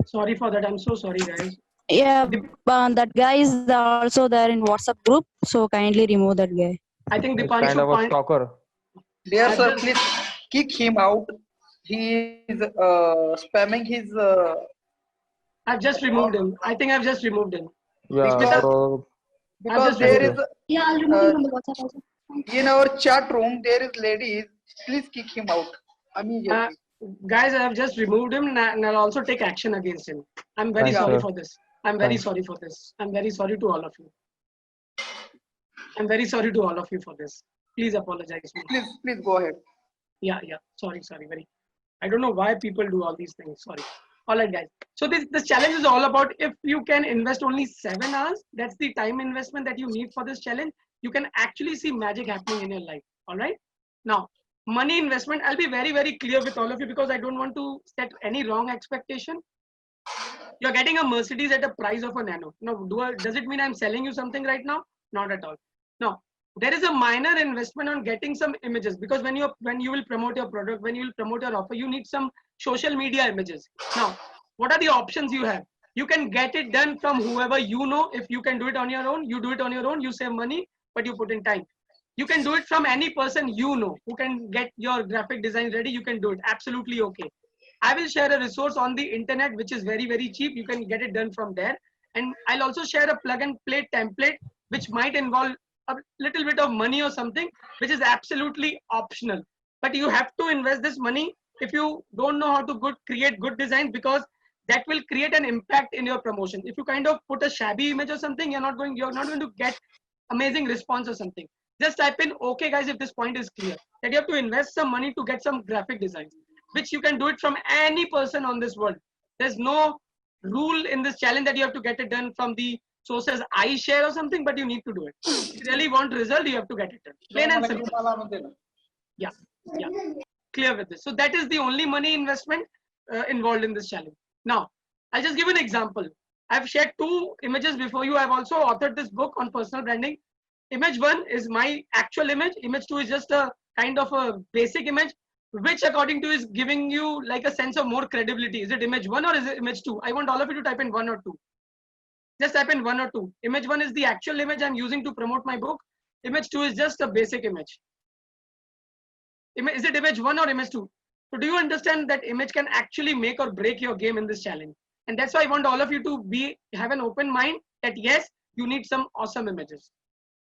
Speaker 1: Sorry for that. I'm so sorry, guys.
Speaker 5: Yeah, that guy is also there in WhatsApp group. So kindly remove that guy.
Speaker 1: I think
Speaker 4: It's
Speaker 1: Dipanshu
Speaker 4: kind of a stalker.
Speaker 6: Dear sir, please kick him out. He is spamming his.
Speaker 1: I've just removed him. I think I've just removed him.
Speaker 4: Yeah,
Speaker 6: Because-
Speaker 4: so
Speaker 6: Because there is
Speaker 2: Yeah, I'll remove him from the WhatsApp also.
Speaker 6: in our chat room there is ladies. Please kick him out immediately.
Speaker 1: Guys, I've just removed him, and I'll also take action against him. I'm very
Speaker 4: Thanks,
Speaker 1: sorry
Speaker 4: sir.
Speaker 1: for this. I'm very
Speaker 4: Thanks.
Speaker 1: sorry for this. I'm very sorry to all of you. I'm very sorry to all of you for this. Please apologize me.
Speaker 6: Please go ahead.
Speaker 1: Yeah. Sorry. Very. I don't know why people do all these things. Sorry. All right, guys. So this challenge is all about, if you can invest only 7 hours, that's the time investment that you need for this challenge. You can actually see magic happening in your life. All right. Now, money investment, I'll be very, very clear with all of you, because I don't want to set any wrong expectation. You're getting a Mercedes at a price of a Nano. Now, does it mean I'm selling you something right now? Not at all. No, there is a minor investment on getting some images, because when you will promote your product, when you will promote your offer, you need some social media images. Now, what are the options you have? You can get it done from whoever you know. If you can do it on your own, you do it on your own. You save money, but you put in time. You can do it from any person you know who can get your graphic design ready. You can do it. Absolutely okay. I will share a resource on the internet which is very, very cheap. You can get it done from there. And I'll also share a plug and play template which might involve a little bit of money or something, which is absolutely optional. But you have to invest this money if you don't know how to create good designs, because that will create an impact in your promotion. If you kind of put a shabby image or something, you're not going to get amazing response or something. Just type in okay, guys, if this point is clear, that you have to invest some money to get some graphic designs, which you can do it from any person on this world. There's no rule in this challenge that you have to get it done from the sources I share or something, but you need to do it. If you really want result, you have to get it done. Plain and simple. Yeah. Clear with this. So that is the only money investment involved in this challenge. Now, I'll just give an example. I've shared 2 images before you. I've also authored this book on personal branding. Image 1 is my actual image. Image 2 is just a kind of a basic image, which according to is giving you like a sense of more credibility. Is it image 1 or is it image 2? I want all of you to type in 1 or 2. Just type in 1 or 2. Image 1 is the actual image I'm using to promote my book. Image 2 is just a basic image. Is it image 1 or image 2? So do you understand that image can actually make or break your game in this challenge? And that's why I want all of you to have an open mind that yes, you need some awesome images.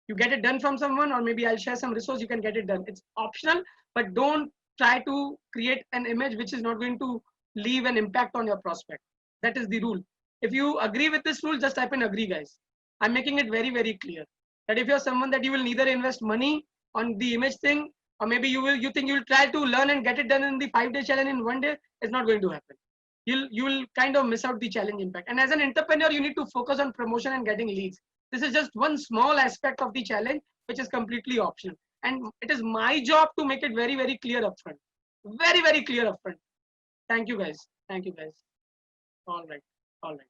Speaker 1: You get it done from someone, or maybe I'll share some resource, you can get it done. It's optional, but don't try to create an image which is not going to leave an impact on your prospect. That is the rule. If you agree with this rule, just type in agree, guys. I'm making it very, very clear that if you're someone that you will neither invest money on the image thing, or maybe you think you'll try to learn and get it done in the 5-day challenge in 1 day, it's not going to happen. You will kind of miss out the challenge impact. And as an entrepreneur, you need to focus on promotion and getting leads. This is just one small aspect of the challenge, which is completely optional. And it is my job to make it very, very clear upfront. Very, very clear upfront. Thank you guys. Thank you guys. All right. All right.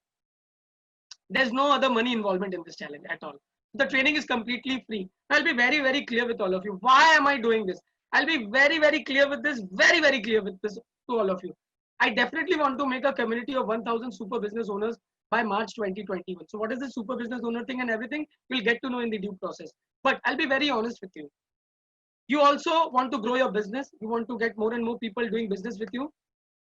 Speaker 1: There's no other money involvement in this challenge at all. The training is completely free. I'll be very, very clear with all of you. Why am I doing this? I'll be very, very clear with this. Very, very clear with this to all of you. I definitely want to make a community of 1,000 super business owners by March 2021. So what is the super business owner thing and everything? You'll get to know in the due process. But I'll be very honest with you. You also want to grow your business. You want to get more and more people doing business with you.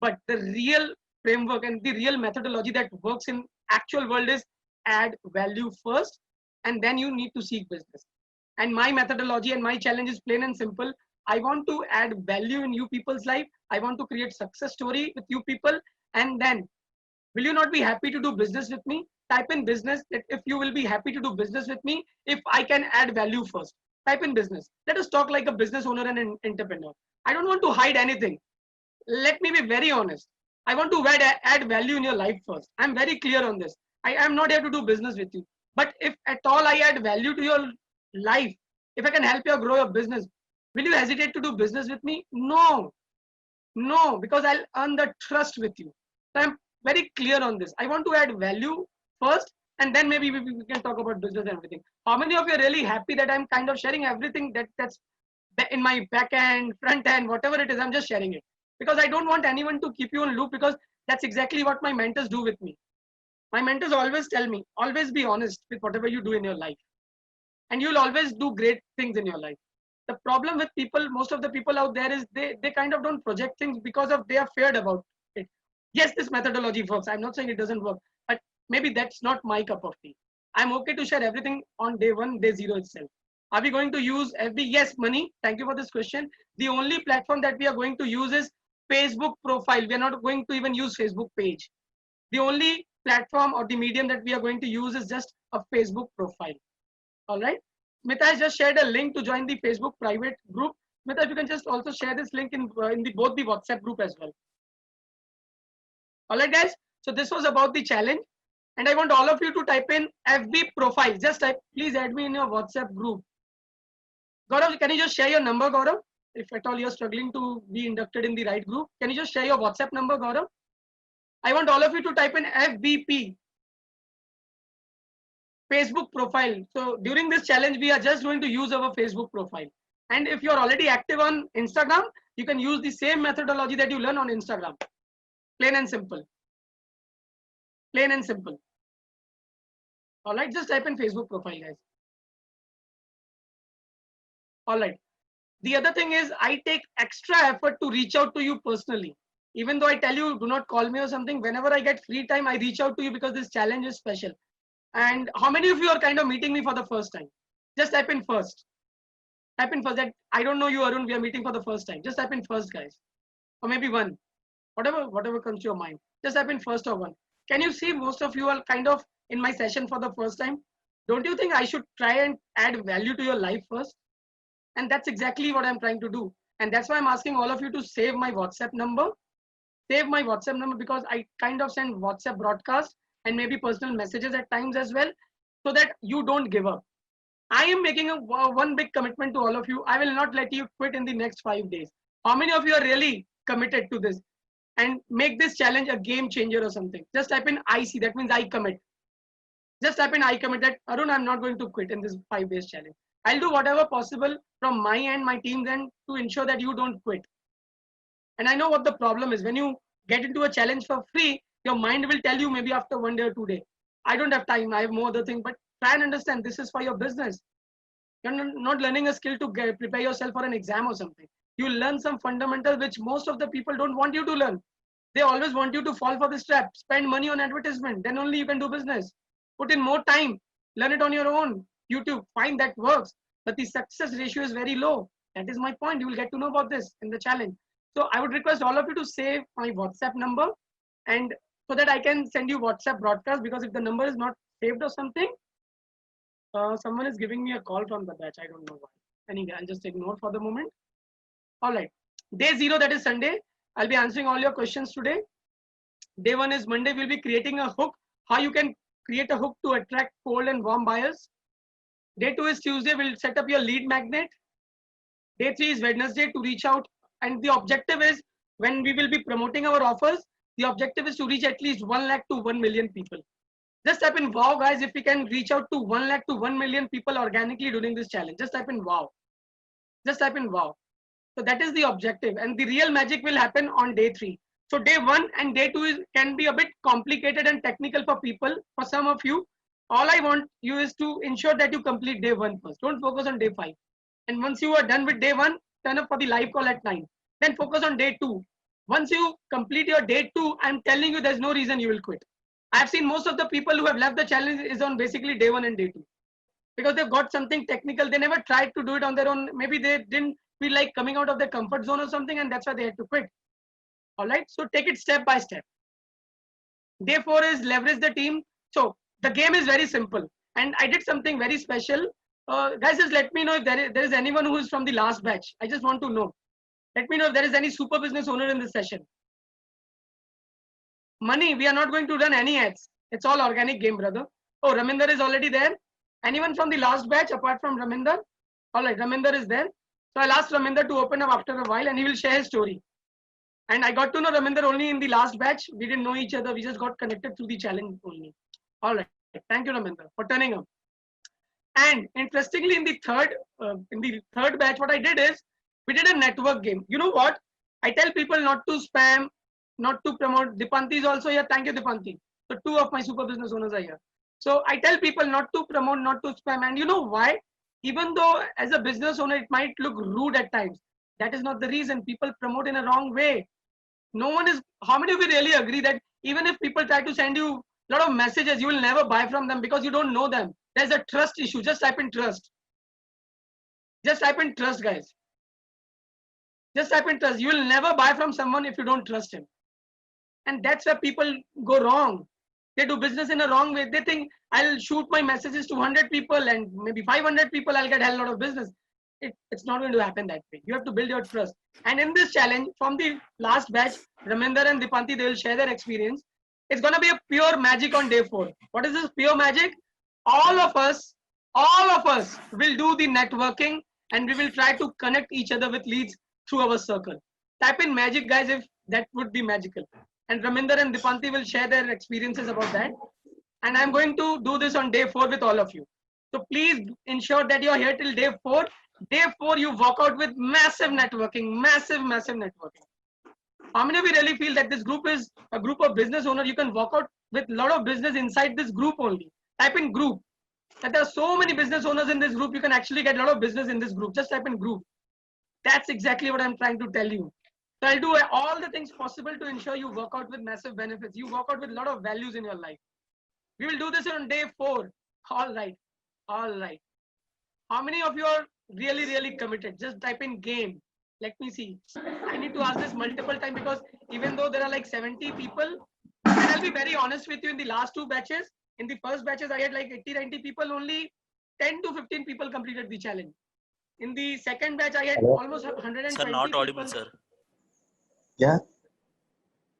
Speaker 1: But the real framework and the real methodology that works in actual world is add value first, and then you need to seek business. And my methodology and my challenge is plain and simple. I want to add value in you people's life. I want to create success story with you people. And then, will you not be happy to do business with me? Type in business that if you will be happy to do business with me, if I can add value first. Type in business. Let us talk like a business owner and an entrepreneur. I don't want to hide anything. Let me be very honest. I want to add value in your life first. I'm very clear on this. I am not here to do business with you. But if at all I add value to your life, if I can help you grow your business, will you hesitate to do business with me? No. No, because I'll earn the trust with you. So I'm very clear on this. I want to add value first, and then maybe we can talk about business and everything. How many of you are really happy that I'm kind of sharing everything that's in my back end, front end, whatever it is, I'm just sharing it. Because I don't want anyone to keep you on loop, because that's exactly what my mentors do with me. My mentors always tell me, always be honest with whatever you do in your life. And you'll always do great things in your life. The problem with people, most of the people out there is they kind of don't project things because of they are feared about it. Yes, this methodology works. I'm not saying it doesn't work, but maybe that's not my cup of tea. I'm okay to share everything on day one, day zero itself. Are we going to use FB? Yes, money. Thank you for this question. The only platform that we are going to use is Facebook profile. We are not going to even use Facebook page. The only platform or the medium that we are going to use is just a Facebook profile. All right. Smita has just shared a link to join the Facebook private group. Smita, if you can just also share this link in both the WhatsApp group as well. All right, guys. So this was about the challenge. And I want all of you to type in FB profile. Just type, please add me in your WhatsApp group. Gaurav, can you just share your number, Gaurav? If at all you're struggling to be inducted in the right group, can you just share your WhatsApp number, Gaurav? I want all of you to type in FBP. Facebook profile. So during this challenge, we are just going to use our Facebook profile. And if you're already active on Instagram, you can use the same methodology that you learn on Instagram. Plain and simple. Plain and simple. All right, just type in Facebook profile, guys. All right. The other thing is I take extra effort to reach out to you personally. Even though I tell you, do not call me or something, whenever I get free time, I reach out to you because this challenge is special. And how many of you are kind of meeting me for the first time? Just type in first. Type in first. That I don't know you, Arun. We are meeting for the first time. Just type in first, guys. Or maybe one. Whatever comes to your mind. Just type in first or one. Can you see most of you are kind of in my session for the first time? Don't you think I should try and add value to your life first? And that's exactly what I'm trying to do. And that's why I'm asking all of you to save my WhatsApp number. Save my WhatsApp number, because I kind of send WhatsApp broadcast and maybe personal messages at times as well, so that you don't give up. I am making one big commitment to all of you. I will not let you quit in the next 5 days. How many of you are really committed to this and make this challenge a game changer or something? Just type in IC. That means I commit. Just type in I commit that, Arun, I'm not going to quit in this 5 days challenge. I'll do whatever possible from my end, my team's end, to ensure that you don't quit. And I know what the problem is. When you get into a challenge for free, your mind will tell you maybe after 1 day or 2 days, I don't have time, I have more other things. But try and understand, this is for your business. You're not learning a skill to prepare yourself for an exam or something. You learn some fundamentals which most of the people don't want you to learn. They always want you to fall for this trap. Spend money on advertisement, then only you can do business. Put in more time, learn it on your own. YouTube, find that works. But the success ratio is very low. That is my point. You will get to know about this in the challenge. So I would request all of you to save my WhatsApp number, and so that I can send you WhatsApp broadcast, because if the number is not saved or something, someone is giving me a call from the batch. I don't know why. Anyway, I'll just ignore for the moment. All right. Day 0, that is Sunday. I'll be answering all your questions today. Day 1 is Monday. We'll be creating a hook. How you can create a hook to attract cold and warm buyers. Day 2 is Tuesday. We'll set up your lead magnet. Day 3 is Wednesday, to reach out And the objective is, when we will be promoting our offers, the objective is to reach at least 1 lakh to 1 million people. Just type in wow, guys, if we can reach out to 1 lakh to 1 million people organically during this challenge. Just type in wow. Just type in wow. So that is the objective, and the real magic will happen on day 3. So day 1 and day 2 can be a bit complicated and technical for people, for some of you. All I want you is to ensure that you complete day 1 first. Don't focus on day 5. And once you are done with day 1, turn up for the live call at 9. Then focus on day 2. Once you complete your day 2, I'm telling you there's no reason you will quit. I've seen most of the people who have left the challenge is on basically day 1 and day 2. Because they've got something technical. They never tried to do it on their own. Maybe they didn't feel like coming out of their comfort zone or something, and that's why they had to quit. All right, so take it step by step. Day 4 is leverage the team. So the game is very simple, and I did something very special. Guys, just let me know if there is anyone who is from the last batch. I just want to know. Let me know if there is any super business owner in this session. Money, we are not going to run any ads. It's all organic game, brother. Oh, Raminder is already there. Anyone from the last batch apart from Raminder? All right, Raminder is there. So I'll ask Raminder to open up after a while and he will share his story. And I got to know Raminder only in the last batch. We didn't know each other. We just got connected through the challenge only. All right. Thank you, Raminder, for turning up. And interestingly, in the third batch, what I did is we did a network game. You know what? I tell people not to spam, not to promote. Dipanti is also here. Thank you, Dipanti. So 2 of my super business owners are here. So I tell people not to promote, not to spam. And you know why? Even though as a business owner, it might look rude at times. That is not the reason. People promote in a wrong way. No one is, how many of you really agree that even if people try to send you a lot of messages, you will never buy from them because you don't know them. There's a trust issue. Just type in trust. Just type in trust, guys. Just type in trust. You will never buy from someone if you don't trust him. And that's where people go wrong. They do business in a wrong way. They think I'll shoot my messages to 100 people and maybe 500 people, I'll get a hell lot of business. It's not going to happen that way. You have to build your trust. And in this challenge, from the last batch, Raminder and Dipanti, they will share their experience. It's going to be a pure magic on day 4. What is this pure magic? All of us will do the networking and we will try to connect each other with leads through our circle. Type in magic, guys, if that would be magical. And Raminder and Dipanti will share their experiences about that. And I'm going to do this on day 4 with all of you. So please ensure that you're here till day 4. Day 4, you walk out with massive networking, massive networking. How many of you really feel that this group is a group of business owners? You can walk out with a lot of business inside this group only. Type in group. That there are so many business owners in this group, you can actually get a lot of business in this group. Just type in group. That's exactly what I'm trying to tell you. So I'll do all the things possible to ensure you work out with massive benefits. You work out with a lot of values in your life. We will do this on day 4. All right. All right. How many of you are really committed? Just type in game. Let me see. I need to ask this multiple times because even though there are like 70 people, and I'll be very honest with you, in the last 2 batches, in the first batches, I had like 80-90 people, only 10 to 15 people completed the challenge. In the second batch, I had almost 120
Speaker 3: Sir, not audible,
Speaker 1: people.
Speaker 3: sir.
Speaker 4: Yeah.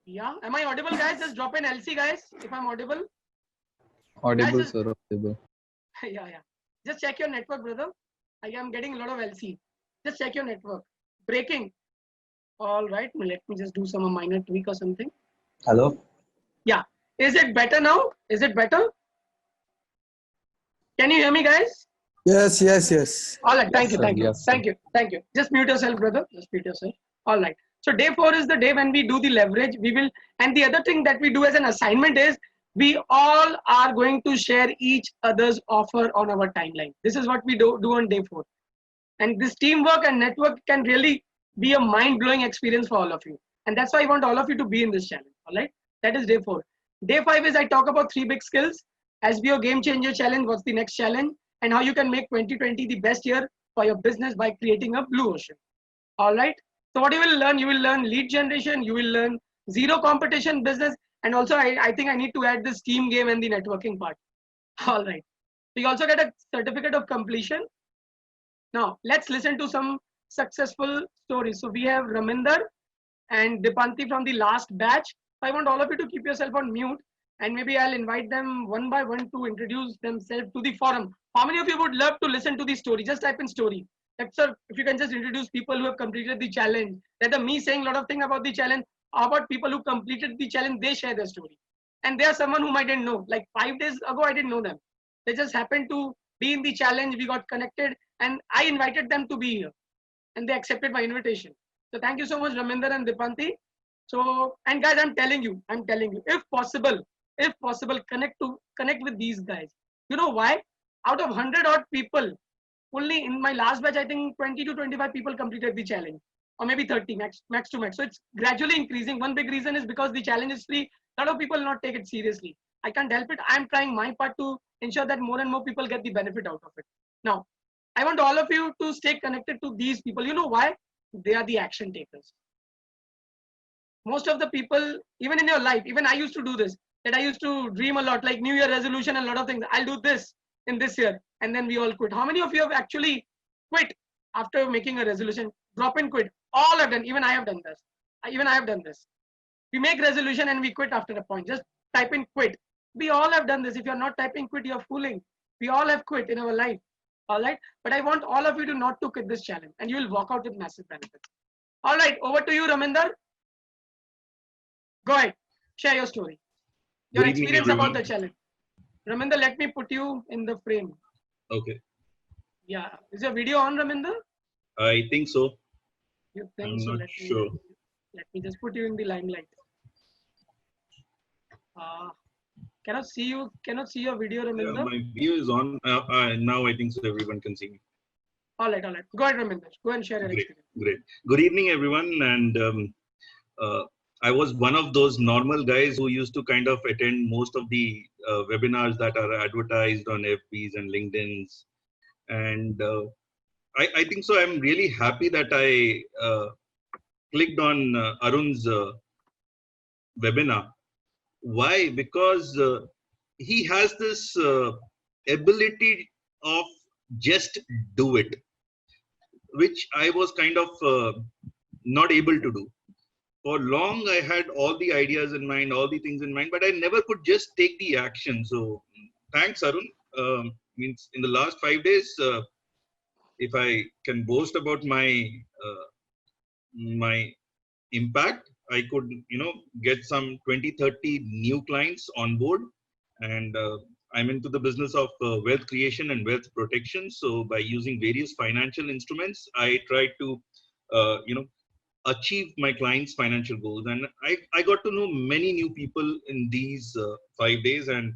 Speaker 1: Yeah. Am I audible, guys? Just drop in LC, guys, if I'm audible.
Speaker 4: Audible,
Speaker 1: Guys,
Speaker 4: sir. Audible.
Speaker 1: Yeah. Just check your network, brother. I am getting a lot of LC. Just check your network. Breaking. All right. Let me just do some minor tweak or something.
Speaker 4: Hello.
Speaker 1: Yeah. Is it better now? Is it better? Can you hear me, guys?
Speaker 4: Yes.
Speaker 1: All right. Thank you.
Speaker 4: Yes, sir.
Speaker 1: Thank you. Just mute yourself, brother. Just mute yourself. All right. So day 4 is the day when we do the leverage. We will, and the other thing that we do as an assignment is we all are going to share each other's offer on our timeline. This is what we do on day 4. And this teamwork and network can really be a mind-blowing experience for all of you. And that's why I want all of you to be in this challenge. All right. That is day 4. Day 5 is I talk about 3 big skills. SBO Game Changer Challenge. What's the next challenge? And how you can make 2020 the best year for your business by creating a blue ocean. All right. So what you will learn lead generation, you will learn zero competition business. And also I think I need to add this team game and the networking part. All right. So you also get a certificate of completion. Now let's listen to some successful stories. So we have Raminder and Dipanti from the last batch. I want all of you to keep yourself on mute and maybe I'll invite them one by one to introduce themselves to the forum. How many of you would love to listen to the story? Just type in story. Like, sir, if you can just introduce people who have completed the challenge. Rather me saying a lot of things about the challenge, how about people who completed the challenge, they share their story. And they are someone whom I didn't know. Like 5 days ago, I didn't know them. They just happened to be in the challenge. We got connected and I invited them to be here. And they accepted my invitation. So thank you so much, Raminder and Dipanti. So, and guys, I'm telling you, if possible, connect with these guys. You know why? Out of 100 odd people, only in my last batch, I think 20 to 25 people completed the challenge, or maybe 30 max to max. So it's gradually increasing. One big reason is because the challenge is free. A lot of people not take it seriously. I can't help it. I'm trying my part to ensure that more and more people get the benefit out of it. Now, I want all of you to stay connected to these people. You know why? They are the action takers. Most of the people, even in your life, even I used to do this, that I used to dream a lot, like New Year resolution and a lot of things. I'll do this in this year, and then we all quit. How many of you have actually quit after making a resolution? Drop in, quit. All have done. Even I have done this. Even I have done this. We make resolution and we quit after a point. Just type in quit. We all have done this. If you're not typing quit, you're fooling. We all have quit in our life. All right. But I want all of you to not to quit this challenge, and you will walk out with massive benefits. All right. Over to you, Raminder. Go ahead. Share your story. Your
Speaker 3: Good evening,
Speaker 1: experience about
Speaker 3: everyone.
Speaker 1: the challenge. Raminder, let me put you in the frame.
Speaker 3: Okay,
Speaker 1: Yeah. Is your video on, Raminder?
Speaker 3: I think so.
Speaker 1: You think
Speaker 3: I'm
Speaker 1: so?
Speaker 3: not sure.
Speaker 1: Let me just put you in the limelight. Cannot see you. Cannot see your video,
Speaker 3: Yeah,
Speaker 1: Raminder.
Speaker 3: my video is on. Now I think so everyone can see me.
Speaker 1: All right. All right. Go ahead, Raminder. Go and share your
Speaker 3: Great,
Speaker 1: experience.
Speaker 3: great. Good evening, everyone. And I was one of those normal guys who used to kind of attend most of the webinars that are advertised on FBs and LinkedIn's. And I think so. I'm really happy that I clicked on Arun's webinar. Why? Because he has this ability of just do it, which I was kind of not able to do. For long, I had all the ideas in mind, all the things in mind, but I never could just take the action. So, thanks, Arun. Means in the last 5 days, if I can boast about my impact, I could get some 20-30 new clients on board, and I'm into the business of wealth creation and wealth protection. So by using various financial instruments, I try to achieve my clients' financial goals, and I got to know many new people in these 5 days, and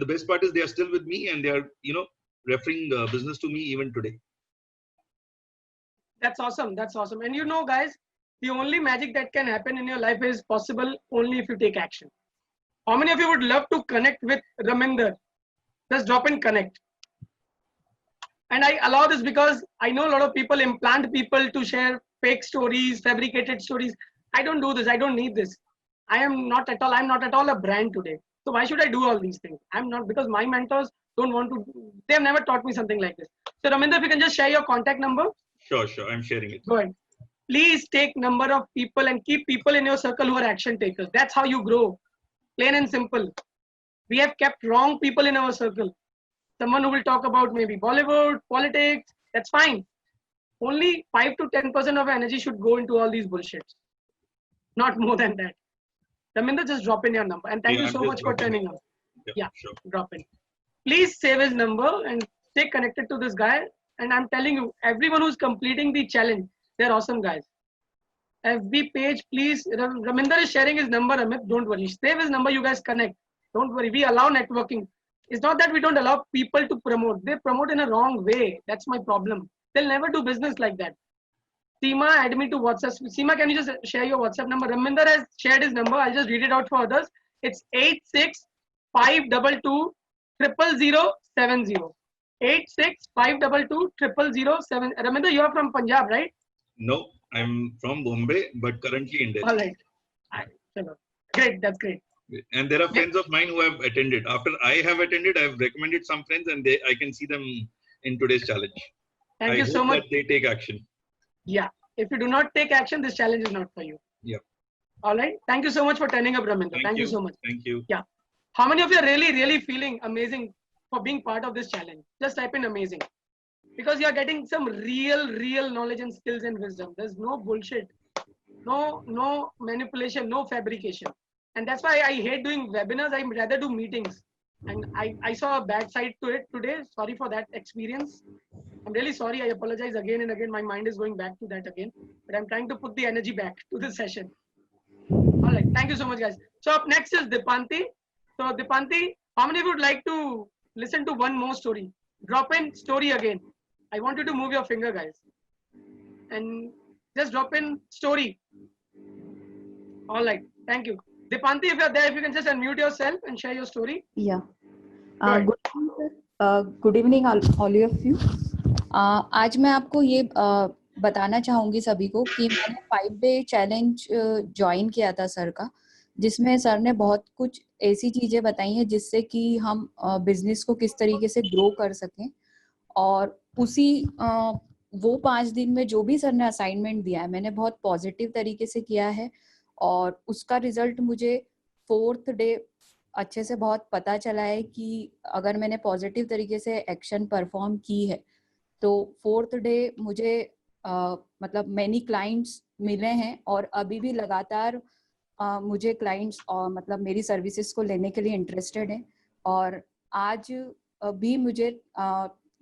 Speaker 3: the best part is they are still with me, and they are referring business to me even today.
Speaker 1: That's awesome. That's awesome. And you know, guys, the only magic that can happen in your life is possible only if you take action. How many of you would love to connect with Raminder? Just drop in connect. And I allow this because I know a lot of people implant people to share fake stories, fabricated stories. I don't do this. I don't need this. I'm not at all a brand today. So why should I do all these things? I'm not, because my mentors don't want to, they have never taught me something like this. So Raminder, if you can just share your contact number.
Speaker 3: Sure, I'm sharing it.
Speaker 1: Go ahead. Please take number of people and keep people in your circle who are action takers. That's how you grow. Plain and simple. We have kept wrong people in our circle. Someone who will talk about maybe Bollywood, politics, that's fine. Only 5 to 10% of energy should go into all these bullshits. Not more than that. Raminder, just drop in your number. And thank you so much for turning up. Yeah,
Speaker 3: sure.
Speaker 1: Drop in. Please save his number and stay connected to this guy. And I'm telling you, everyone who's completing the challenge, they're awesome guys. FB page, please. Raminder is sharing his number, Amit. Don't worry. Save his number. You guys connect. Don't worry. We allow networking. It's not that we don't allow people to promote. They promote in a wrong way. That's my problem. They'll never do business like that. Seema, add me to WhatsApp. Seema, can you just share your WhatsApp number? Raminder has shared his number. I'll just read it out for others. It's 86-522-00070. 86-522-00070. Raminder, you are from Punjab, right?
Speaker 3: No, I'm from Bombay, but currently in Delhi.
Speaker 1: All right. Great. That's great.
Speaker 3: And there are friends of mine who have attended. After I have attended, I have recommended some friends, and I can see them in today's challenge.
Speaker 1: Thank you so much.
Speaker 3: That they take action.
Speaker 1: Yeah. If you do not take action, this challenge is not for you.
Speaker 3: Yeah.
Speaker 1: All right. Thank you so much for turning up, Raminder. Thank you so much.
Speaker 3: Thank you.
Speaker 1: Yeah. How many of you are really feeling amazing for being part of this challenge? Just type in amazing. because you are getting some real knowledge and skills and wisdom. There's no bullshit, no manipulation, no fabrication. And that's why I hate doing webinars. I rather do meetings. And I saw a bad side to it today. Sorry for that experience. I'm really sorry. I apologize again and again. My mind is going back to that again. But I'm trying to put the energy back to the session. All right. Thank you so much, guys. So up next is Dipanti. So Dipanti, how many would like to listen to one more story? Drop in story again. I want you to move your finger, guys. And just drop in story. All right. Thank you. Dipanti, if you're there, if you can just unmute yourself and share your story.
Speaker 7: Yeah.
Speaker 1: Right.
Speaker 7: Good evening, sir. Good evening, all of you. आज मैं आपको ये बताना चाहूँगी सभी को कि मैंने 5-day चैलेंज ज्वाइन किया था सर का, जिसमें सर ने बहुत कुछ ऐसी चीज़ें बताई हैं जिससे कि हम बिजनेस को किस तरीके से ग्रो कर सकें. और उसी वो 5 दिन में जो भी सर ने असाइनमेंट दिया है मैंने बहुत पॉजिटिव तरीके से किया है और उसका रिजल्ट मुझे 4th डे अच्छे से बहुत पता चला है कि अगर मैंने पॉजिटिव तरीके से एक्शन परफॉर्म की है तो 4th डे मुझे मतलब मैनी क्लाइंट्स मिले हैं और अभी भी लगातार मुझे क्लाइंट्स मतलब मेरी सर्विसेज को लेने के लिए इंटरेस्टेड हैं. और आज भी मुझे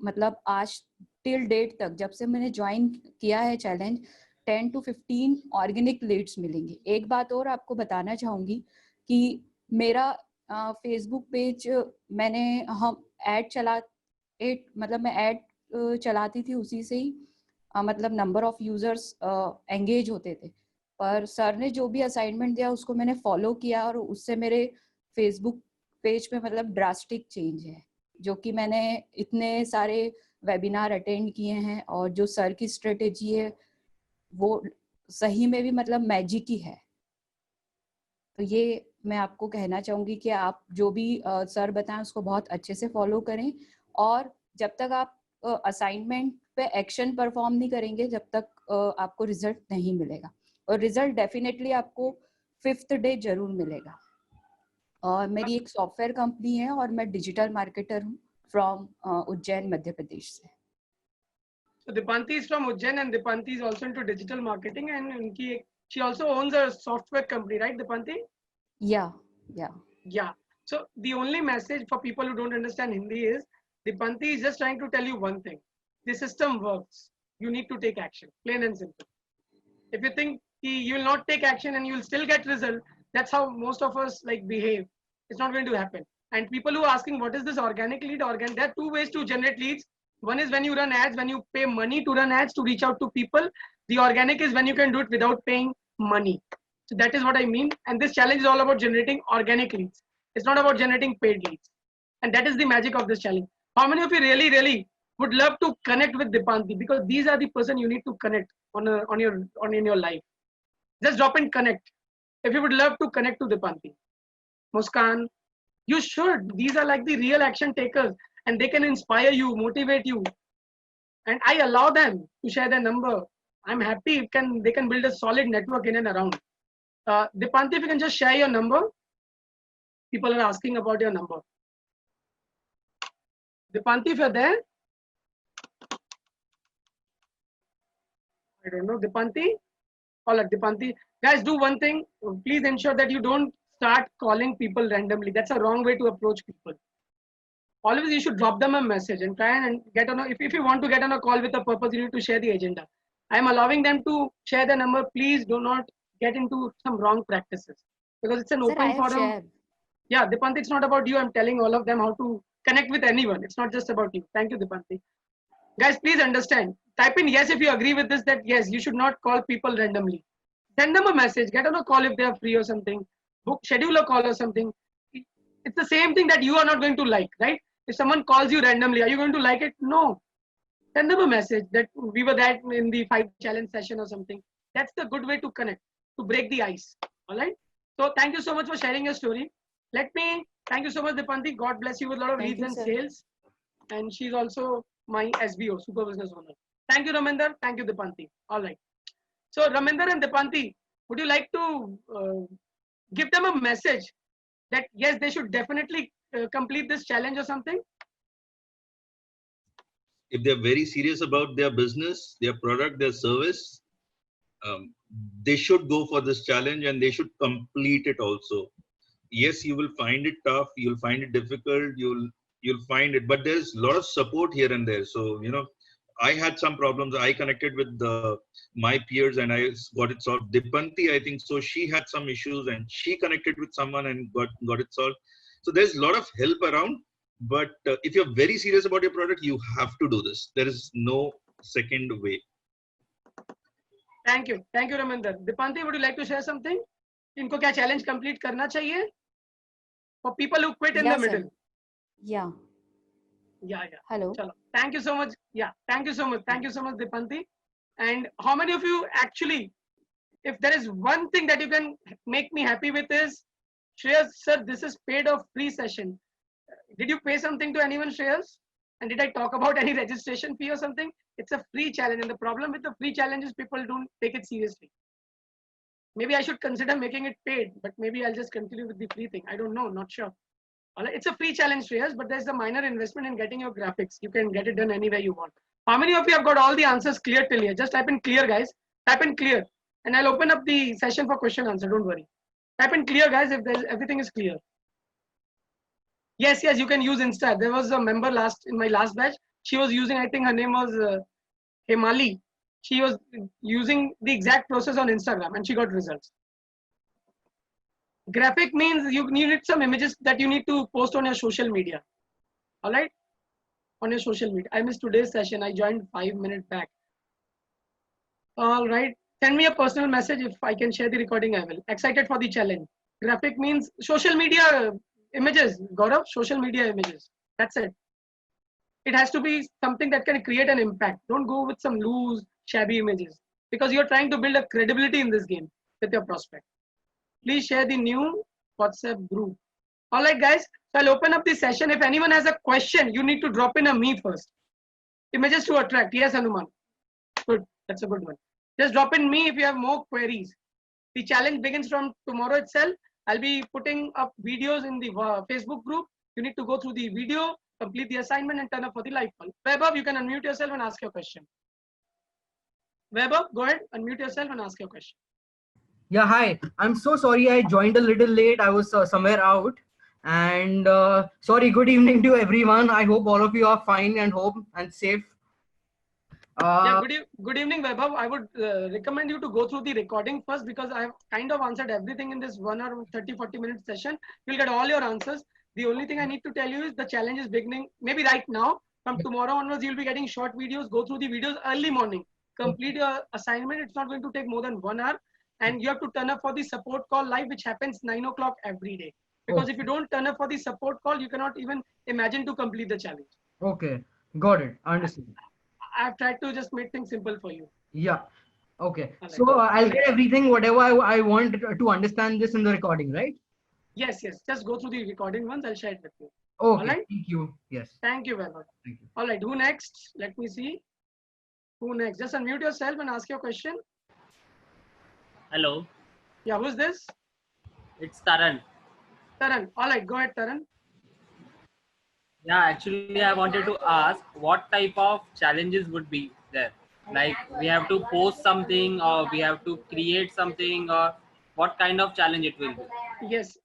Speaker 7: मतलब आज टिल डेट तक जब से मैंने ज्वाइन किया है चैलेंज 10 to 15 ऑर्गेनिक लीड्स मिलेंगे. एक बात और आपको बताना चाहूँगी कि मेरा फेसबुक पेज मैंने हम ऐड मतलब मैं ऐड चलाती थी, उसी से ही मतलब नंबर ऑफ यूजर्स एंगेज होते थे. पर सर ने जो भी असाइनमेंट दिया उसको मैंने फॉलो किया और उससे मेरे फेसबुक पेज पे मतलब ड्रास्टिक चेंज है, जो कि मैंने इतने सारे वेबिनार अटेंड किए हैं और जो सर की स्ट्रेटेजी है वो सही में भी मतलब मैजिक ही है. तो ये मैं आपको कहना चाहूँगी कि आप जो भी सर बताएं उसको बहुत अच्छे से फॉलो करें और जब तक आप असाइनमेंट पे एक्शन परफॉर्म नहीं करेंगे जब तक आपको रिजल्ट नहीं मिलेगा. और रिजल्ट डेफिनेटली आपको 5th डे जरूर मिलेगा. और मेरी एक सॉफ्टवेयर कंपनी है और मैं डिजिटल मार्केटर हूँ फ्रॉम उज्जैन मध्य प्रदेश से.
Speaker 1: So Dipanti is from Ujjain and Dipanti is also into digital marketing and she also owns a software company, right, Dipanti?
Speaker 7: Yeah.
Speaker 1: Yeah. So the only message for people who don't understand Hindi is Dipanti is just trying to tell you one thing. The system works. You need to take action, plain and simple. If you think you will not take action and you will still get result, that's how most of us like behave. It's not going to happen. And people who are asking what is this organic lead? There are 2 ways to generate leads. One is when you run ads, when you pay money to run ads to reach out to people. The organic is when you can do it without paying money. So that is what I mean. And this challenge is all about generating organic leads. It's not about generating paid leads. And that is the magic of this challenge. How many of you really would love to connect with Dipanti? Because these are the person you need to connect in your life. Just drop in connect. If you would love to connect to Dipanti. Muskan, you should. These are like the real action takers and they can inspire you, motivate you. And I allow them to share their number. I'm happy they can build a solid network in and around. Dipanti, if you can just share your number. People are asking about your number. Dipanti, if you're there. I don't know, Dipanti. All right, Dipanti. Guys, do one thing. Please ensure that you don't start calling people randomly. That's a wrong way to approach people. Always you should drop them a message and try and get on if you want to get on a call with a purpose, you need to share the agenda. I am allowing them to share the number. Please do not get into some wrong practices because it's an open forum.
Speaker 7: Shared.
Speaker 1: Yeah, Dipanti, it's not about you. I'm telling all of them how to connect with anyone. It's not just about you. Thank you, Dipanti. Guys, please understand. Type in yes if you agree with this, that yes, you should not call people randomly. Send them a message. Get on a call if they are free or something. Schedule a call or something. It's the same thing that you are not going to like, right? If someone calls you randomly, are you going to like it? No. Send them a message that we were that in the 5 challenge session or something. That's the good way to connect, to break the ice. All right. So thank you so much for sharing your story. Thank you so much, Dipanti. God bless you with a lot of leads and sales. And she's also my SBO, Super Business Owner. Thank you, Raminder. Thank you, Dipanti. All right. So Raminder and Dipanti, would you like to give them a message that yes, they should definitely complete this challenge or something?
Speaker 3: if they're very serious about their business, their product, their service, they should go for this challenge and they should complete it also. Yes, you will find it tough, you'll find it difficult, you'll find it, but there's a lot of support here and there. So, you know, I had some problems. I connected with my peers and I got it solved. Dipanti, I think so, she had some issues and she connected with someone and got it solved. So there's a lot of help around, but if you're very serious about your product, you have to do this. There is no second way.
Speaker 1: Thank you, Raminder. Dipanti, would you like to share something? इनको क्या challenge complete करना चाहिए? For people who quit in the middle.
Speaker 7: Yeah.
Speaker 1: Yeah.
Speaker 7: Hello.
Speaker 1: Chalo. Thank you so much. Yeah, thank you so much, Dipanti. And how many of you actually, if there is one thing that you can make me happy with is, Shreyas, sir, this is paid or free session. Did you pay something to anyone, Shreyas? And did I talk about any registration fee or something? It's a free challenge. And the problem with the free challenge is people don't take it seriously. Maybe I should consider making it paid, but maybe I'll just continue with the free thing. I don't know, not sure. It's a free challenge, Shreyas, but there's a minor investment in getting your graphics. You can get it done anywhere you want. How many of you have got all the answers clear till here? Just type in clear, guys. Type in clear. And I'll open up the session for question answer. Don't worry. Type in clear, guys, if everything is clear. Yes, you can use Insta. There was a member in my last batch. She was using, I think her name was Himali. She was using the exact process on Instagram and she got results. Graphic means you need some images that you need to post on your social media. All right? On your social media. I missed today's session. I joined 5 minutes back. All right. Send me a personal message. If I can share the recording, I will. Excited for the challenge. Graphic means social media images. Gaurav, social media images. That's it. It has to be something that can create an impact. Don't go with some loose, shabby images because you're trying to build a credibility in this game with your prospect. Please share the new WhatsApp group. All right, guys. So I'll open up the session. If anyone has a question, you need to drop in a me first. Images to attract. Yes, Hanuman. Good. That's a good one. Just drop in me if you have more queries. The challenge begins from tomorrow itself. I'll be putting up videos in the Facebook group. You need to go through the video, complete the assignment, and turn up for the live call. Vaibhav, you can unmute yourself and ask your question. Vaibhav, go ahead, unmute yourself and ask your question.
Speaker 8: Yeah, hi. I'm so sorry I joined a little late. I was somewhere out. And sorry, good evening to everyone. I hope all of you are fine and home and safe.
Speaker 1: Good evening, Vaibhav. I would recommend you to go through the recording first because I have kind of answered everything in this 1 or 30-40 minute session. You'll get all your answers. The only thing I need to tell you is the challenge is beginning maybe right now. From tomorrow onwards, you'll be getting short videos. Go through the videos early morning. Complete your assignment. It's not going to take more than 1 hour. And you have to turn up for the support call live, which happens 9 o'clock every day. Because if you don't turn up for the support call, you cannot even imagine to complete the challenge.
Speaker 8: Okay, got it. Understood.
Speaker 1: I've tried to just make things simple for you.
Speaker 8: Yeah. Okay. So I'll get everything, whatever I want to understand this in the recording, right?
Speaker 1: Yes. Just go through the recording once. I'll share it with you.
Speaker 8: Okay.
Speaker 1: All right.
Speaker 8: Thank you. Yes.
Speaker 1: Thank you, Vaibhav.
Speaker 8: Thank you.
Speaker 1: All right. Who next? Let me see. Who next? Just unmute yourself and ask your question.
Speaker 9: Hello.
Speaker 1: Yeah. Who's this?
Speaker 9: It's Taran.
Speaker 1: Taran. All right. Go ahead, Taran.
Speaker 9: Yeah, actually, I wanted to ask what type of challenges would be there? Like we have to post something or we have to create something or what kind of challenge it will be?
Speaker 1: Yes.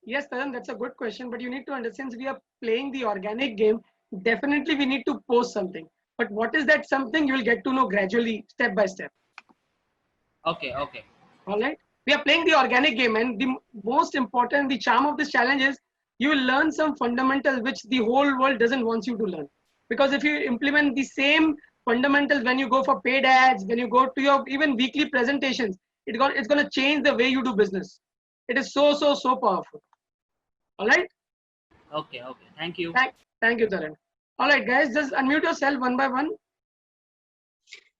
Speaker 1: Yes, Taran, that's a good question. But you need to understand, since we are playing the organic game, definitely we need to post something. But what is that something? You will get to know gradually, step by step.
Speaker 9: Okay.
Speaker 1: All right. We are playing the organic game, and the most important, the charm of this challenge is you will learn some fundamentals which the whole world doesn't want you to learn. Because if you implement the same fundamentals when you go for paid ads, when you go to your even weekly presentations, it's going to change the way you do business. It is so powerful. All right.
Speaker 9: Okay. Thank you.
Speaker 1: Thank you, Taran. All right, guys, just unmute yourself one by one.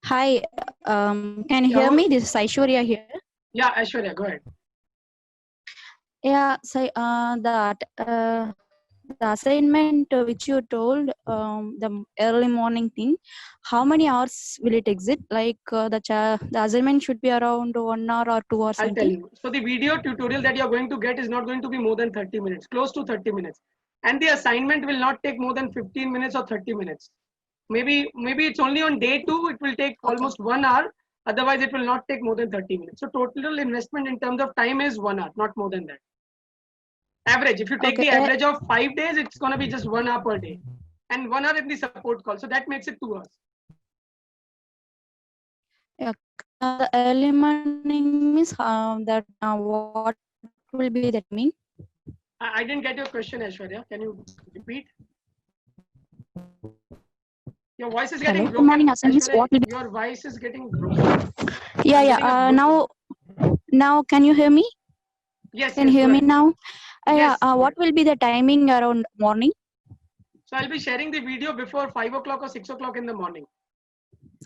Speaker 5: Hi, can you hear me? This is Aishwarya here.
Speaker 1: Yeah, Aishwarya, go ahead.
Speaker 5: Yeah, so the assignment which you told, the early morning thing, how many hours will it exit? Like the assignment should be around 1 hour or 2 hours.
Speaker 1: I'll tell you. So the video tutorial that you're going to get is not going to be more than 30 minutes, close to 30 minutes. And the assignment will not take more than 15 minutes or 30 minutes. Maybe it's only on day 2, it will take almost 1 hour. Otherwise, it will not take more than 30 minutes. So total investment in terms of time is 1 hour, not more than that. Average, if you take
Speaker 5: Okay.
Speaker 1: the average of 5 days, it's going to be just 1 hour per day. And 1 hour in the support call. So that makes it 2 hours.
Speaker 5: Yeah. The early morning means that what will be the timing?
Speaker 1: I didn't get your question, Aishwarya. Can you repeat? Your voice is getting
Speaker 5: Hello.
Speaker 1: broken.
Speaker 5: Morning, means
Speaker 1: Aishwarya,
Speaker 5: what will be?
Speaker 1: your voice is getting broken.
Speaker 5: Yeah,
Speaker 1: I'm
Speaker 5: yeah.
Speaker 1: getting a broken.
Speaker 5: Now can you hear me?
Speaker 1: Yes,
Speaker 5: Can
Speaker 1: yes,
Speaker 5: you hear
Speaker 1: go
Speaker 5: me
Speaker 1: ahead.
Speaker 5: now?
Speaker 1: Yes,
Speaker 5: Yeah.
Speaker 1: go
Speaker 5: What will be the timing around morning?
Speaker 1: So I'll be sharing the video before 5 o'clock or 6 o'clock in the morning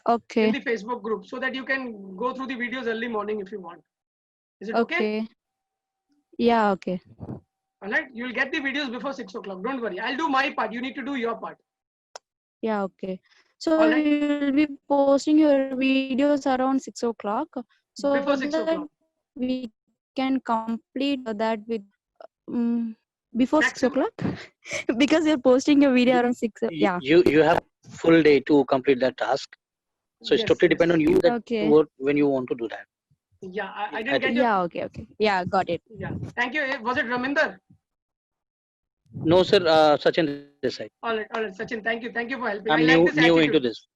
Speaker 1: in
Speaker 5: Okay.
Speaker 1: the Facebook group, so that you can go through the videos early morning if you want. Is it okay?
Speaker 5: Okay. Yeah. Okay.
Speaker 1: All right. You will get the videos before 6 o'clock. Don't worry. I'll do my part. You need to do your part.
Speaker 5: Yeah. Okay. So
Speaker 1: All right.
Speaker 5: you'll be posting your videos around 6 o'clock. So
Speaker 1: Before 6
Speaker 5: that
Speaker 1: o'clock.
Speaker 5: we can complete that with before 6
Speaker 1: Maximum.
Speaker 5: o'clock because you're posting a video around 6. Yeah.
Speaker 10: You have full day to complete that task, so it's
Speaker 1: Yes,
Speaker 10: totally
Speaker 1: yes.
Speaker 10: depend on you that
Speaker 5: Okay.
Speaker 10: when you want to do that.
Speaker 1: Yeah, I
Speaker 10: I
Speaker 1: didn't get
Speaker 10: think
Speaker 1: your.
Speaker 5: Yeah. Okay. Okay. Yeah. Got it.
Speaker 1: Yeah. Thank you. Was it Raminder?
Speaker 10: no, sir. Sachin Desai.
Speaker 1: All right, Sachin. Thank you for helping.
Speaker 10: I'm
Speaker 1: I like this
Speaker 10: new
Speaker 1: attitude.
Speaker 10: into this.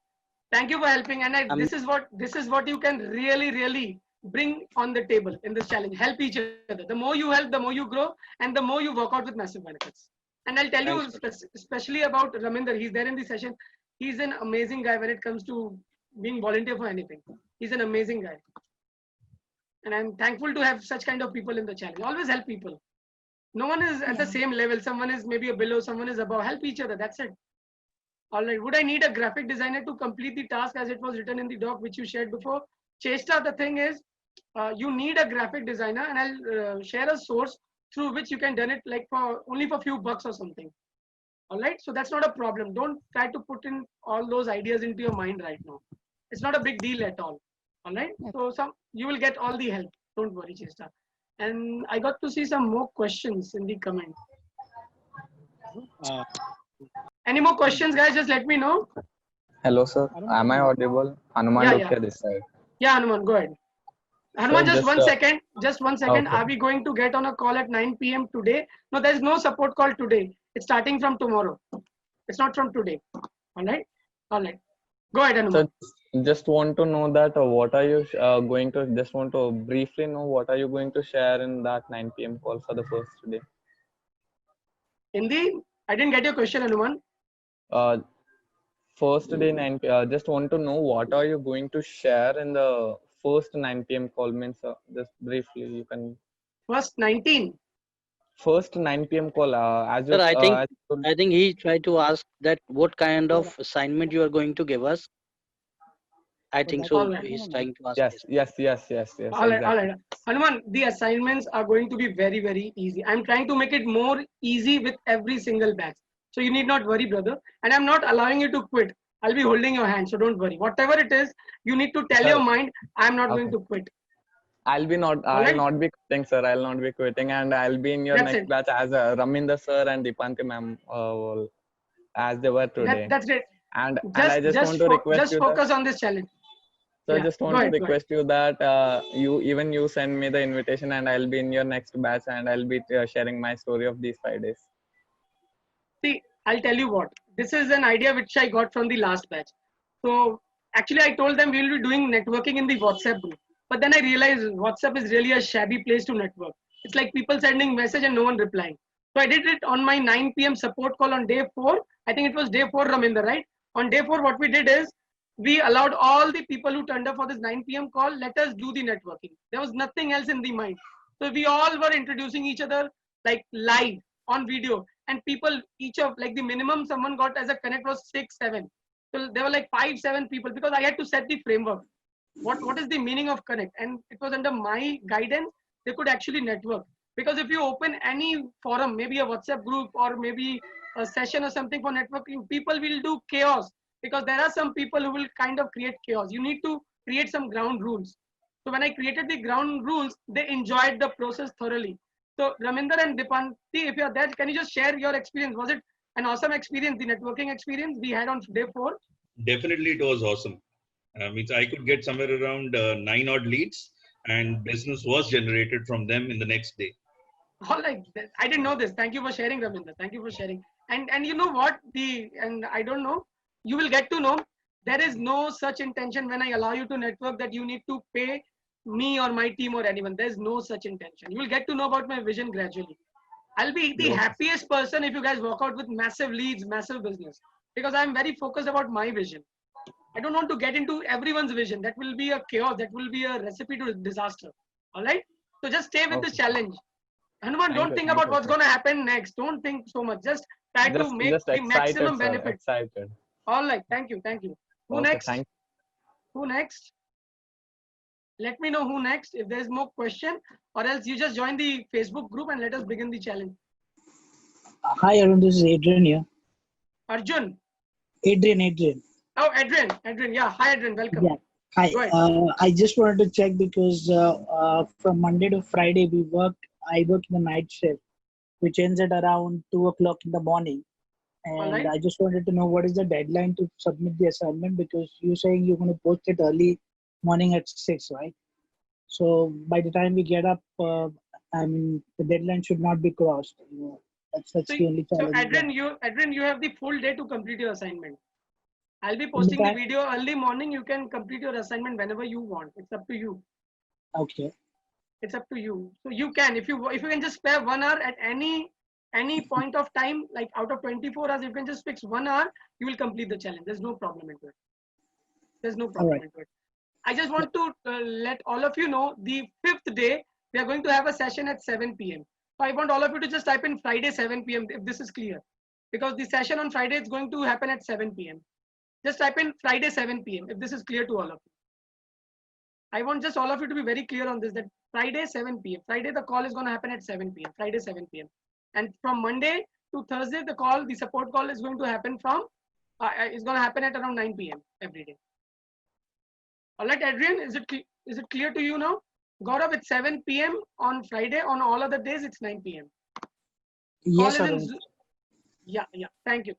Speaker 1: Thank you for helping. And
Speaker 10: I'm-
Speaker 1: this is what you can really bring on the table in this challenge. Help each other. The more you help, the more you grow, and the more you work out with massive benefits. And I'll tell you especially about Raminder. He's there in the session. He's an amazing guy when it comes to being volunteer for anything. He's an amazing guy. And I'm thankful to have such kind of people in the challenge. Always help people. No one is at the same level. Someone is maybe a below, someone is above. Help each other. That's it. All right. Would I need a graphic designer to complete the task as it was written in the doc which you shared before? Chesta, the thing is, you need a graphic designer, and I'll share a source through which you can done it like for only for a few bucks or something. All right. So that's not a problem. Don't try to put in all those ideas into your mind right now. It's not a big deal at all. All right. So you will get all the help. Don't worry, Chesta. And I got to see some more questions in the comment. Any more questions, guys? Just let me know.
Speaker 4: Hello, sir. Am I audible? Hanuman
Speaker 1: Yeah,
Speaker 4: Dokia this side.
Speaker 1: Yeah, Hanuman, go ahead. Hanuman, just
Speaker 4: just,
Speaker 1: 1 second. Just 1 second.
Speaker 4: Okay.
Speaker 1: Are we going to get on a call at 9 p.m. today? No, there's no support call today. It's starting from tomorrow. It's not from today. All right. All right. Go ahead, Hanuman.
Speaker 4: So just want to know that what are you going to, just want to briefly know what are you going to share in that 9 p.m. call for the first day?
Speaker 1: I didn't get your question, Hanuman.
Speaker 4: First day 9 p.m. Just want to know what are you going to share in the first 9 p.m. call, means just briefly you can.
Speaker 1: First 19.
Speaker 4: First 9 p.m. call. As you,
Speaker 10: Sir, I think he tried to ask that what kind of assignment you are going to give us. I think so.
Speaker 1: Right.
Speaker 10: He's trying to ask.
Speaker 4: Yes.
Speaker 1: All right. Hanuman, the assignments are going to be very easy. I'm trying to make it more easy with every single batch. So you need not worry, brother. And I'm not allowing you to quit. I'll be holding your hand. So don't worry. Whatever it is, you need to tell your mind, I'm not going to quit.
Speaker 4: I'll not be quitting, sir. I'll not be quitting, and I'll be in your next batch as Raminder sir and Dipanti ma'am, as they were today.
Speaker 1: That's it.
Speaker 4: And I just want to request
Speaker 1: just
Speaker 4: you.
Speaker 1: Focus on this challenge.
Speaker 4: So I just want to request you that you send me the invitation, and I'll be in your next batch, and I'll be sharing my story of these 5 days.
Speaker 1: See, I'll tell you what. This is an idea which I got from the last batch. So actually, I told them we'll be doing networking in the WhatsApp group. But then I realized WhatsApp is really a shabby place to network. It's like people sending message and no one replying. So I did it on my 9 p.m. support call on day 4. I think it was day 4, Raminder, right? On day 4, what we did is we allowed all the people who turned up for this 9 p.m. call, let us do the networking. There was nothing else in the mind. So we all were introducing each other like live on video. And people, each of like the minimum someone got as a connect was 6, 7. So there were like 5, 7 people because I had to set the framework. What is the meaning of connect? And it was under my guidance, they could actually network. Because if you open any forum, maybe a WhatsApp group or maybe a session or something for networking, people will do chaos because there are some people who will kind of create chaos. You need to create some ground rules. So when I created the ground rules, they enjoyed the process thoroughly. So Raminder and Dipanti, if you're there, can you just share your experience? Was it an awesome experience, the networking experience we had on day 4?
Speaker 3: definitely it was awesome. Means I could get somewhere around 9 odd leads, and business was generated from them in the next day.
Speaker 1: All right, I didn't know this. Thank you for sharing, Ravinder. Thank you for sharing. And you know what? And I don't know. You will get to know. There is no such intention when I allow you to network that you need to pay me or my team or anyone. There's no such intention. You will get to know about my vision gradually. I'll be the happiest person if you guys walk out with massive leads, massive business, because I'm very focused about my vision. I don't want to get into everyone's vision. That will be a chaos. That will be a recipe to disaster. All right. So just stay with this challenge. Hanuman, don't think about what's going to happen next. Don't think so much. Just try to make the maximum benefit.
Speaker 4: Excited.
Speaker 1: All right. Thank you. Thank you. Who next? Who next? Let me know who next. If there's more question, or else you just join the Facebook group and let us begin the challenge.
Speaker 11: Hi, Arun. This is Adrian here.
Speaker 1: Arjun.
Speaker 11: Adrian.
Speaker 1: Oh, Adrian. Yeah. Hi, Adrian. Welcome.
Speaker 11: Yeah. Hi. I just wanted to check because from Monday to Friday I work in the night shift, which ends at around 2 o'clock in the morning. And I just wanted to know what is the deadline to submit the assignment, because you're saying you're going to post it early morning at 6, right? So by the time we get up, the deadline should not be crossed. That's the only challenge.
Speaker 1: So Adrian, you have the full day to complete your assignment. I'll be posting the video early morning. You can complete your assignment whenever you want. It's up to you.
Speaker 11: Okay.
Speaker 1: It's up to you. So you can, if you can just spare 1 hour at any point of time, like out of 24 hours, you can just fix 1 hour, you will complete the challenge. There's no problem into it. There's no problem into it. I just want to let all of you know the 5th day, we are going to have a session at 7 p.m. So I want all of you to just type in Friday 7 p.m. if this is clear. Because the session on Friday is going to happen at 7 p.m. Just type in Friday 7 p.m. if this is clear to all of you. I want just all of you to be very clear on this, that Friday 7 p.m. Friday the call is going to happen at 7 p.m. Friday 7 p.m. And from Monday to Thursday, the support call is going to happen is going to happen at around 9 p.m. every day. All right, Adrian, is it clear to you now? Gaurav, it's 7 p.m. on Friday. On all other days, it's 9 p.m.
Speaker 11: Yes,
Speaker 1: sir. Yeah. Thank you.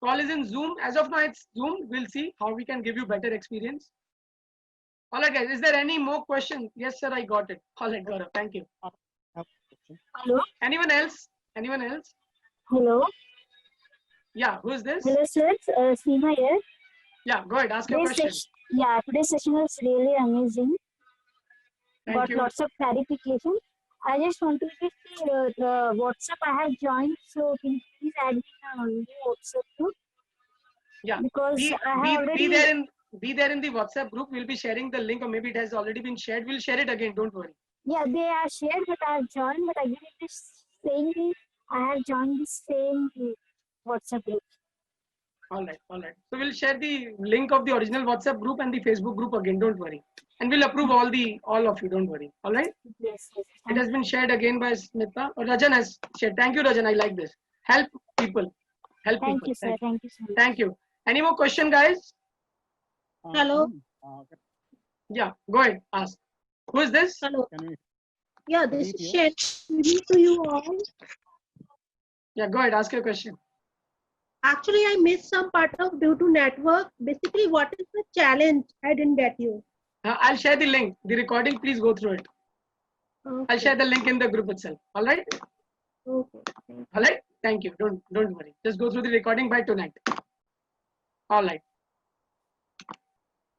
Speaker 1: Call is in Zoom. As of now, it's Zoom. We'll see how we can give you better experience. All right, guys. Is there any more question? Yes, sir. I got it. All right, Gaurav. Thank you.
Speaker 12: Hello.
Speaker 1: Anyone else?
Speaker 12: Hello.
Speaker 1: Yeah. Who is this?
Speaker 12: Hello, sir. Seema here.
Speaker 1: Yeah. Go ahead. Ask your question.
Speaker 12: Today's session was really amazing.
Speaker 1: Thank you.
Speaker 12: Lots of clarification. I just want to get the WhatsApp I have joined. So can you please add me on the WhatsApp group?
Speaker 1: Yeah.
Speaker 12: Because I have already...
Speaker 1: Be there in the WhatsApp group. We'll be sharing the link, or maybe it has already been shared. We'll share it again. Don't worry.
Speaker 12: Yeah, they are shared, but I have joined. But again, it is saying I have joined the same WhatsApp group.
Speaker 1: All right. So we'll share the link of the original WhatsApp group and the Facebook group again. Don't worry. And we'll approve all of you. Don't worry. All right.
Speaker 12: Yes.
Speaker 1: It has been shared again by Smita. Or Rajan has shared. Thank you, Rajan. I like this. Help people.
Speaker 12: Thank you, sir. Thank you so much.
Speaker 1: Thank you. Any more question, guys?
Speaker 12: Hello.
Speaker 1: Yeah. Go ahead. Ask. Who is this?
Speaker 12: Hello. Yeah, this is shared to you all.
Speaker 1: Yeah. Go ahead. Ask your question.
Speaker 12: Actually, I missed some part of due to network. Basically, what is the challenge? I didn't get you.
Speaker 1: I'll share the link. The recording, please go through it.
Speaker 12: Okay.
Speaker 1: I'll share the link in the group itself. All right.
Speaker 12: Okay.
Speaker 1: All right. Thank you. Don't worry. Just go through the recording by tonight. All right.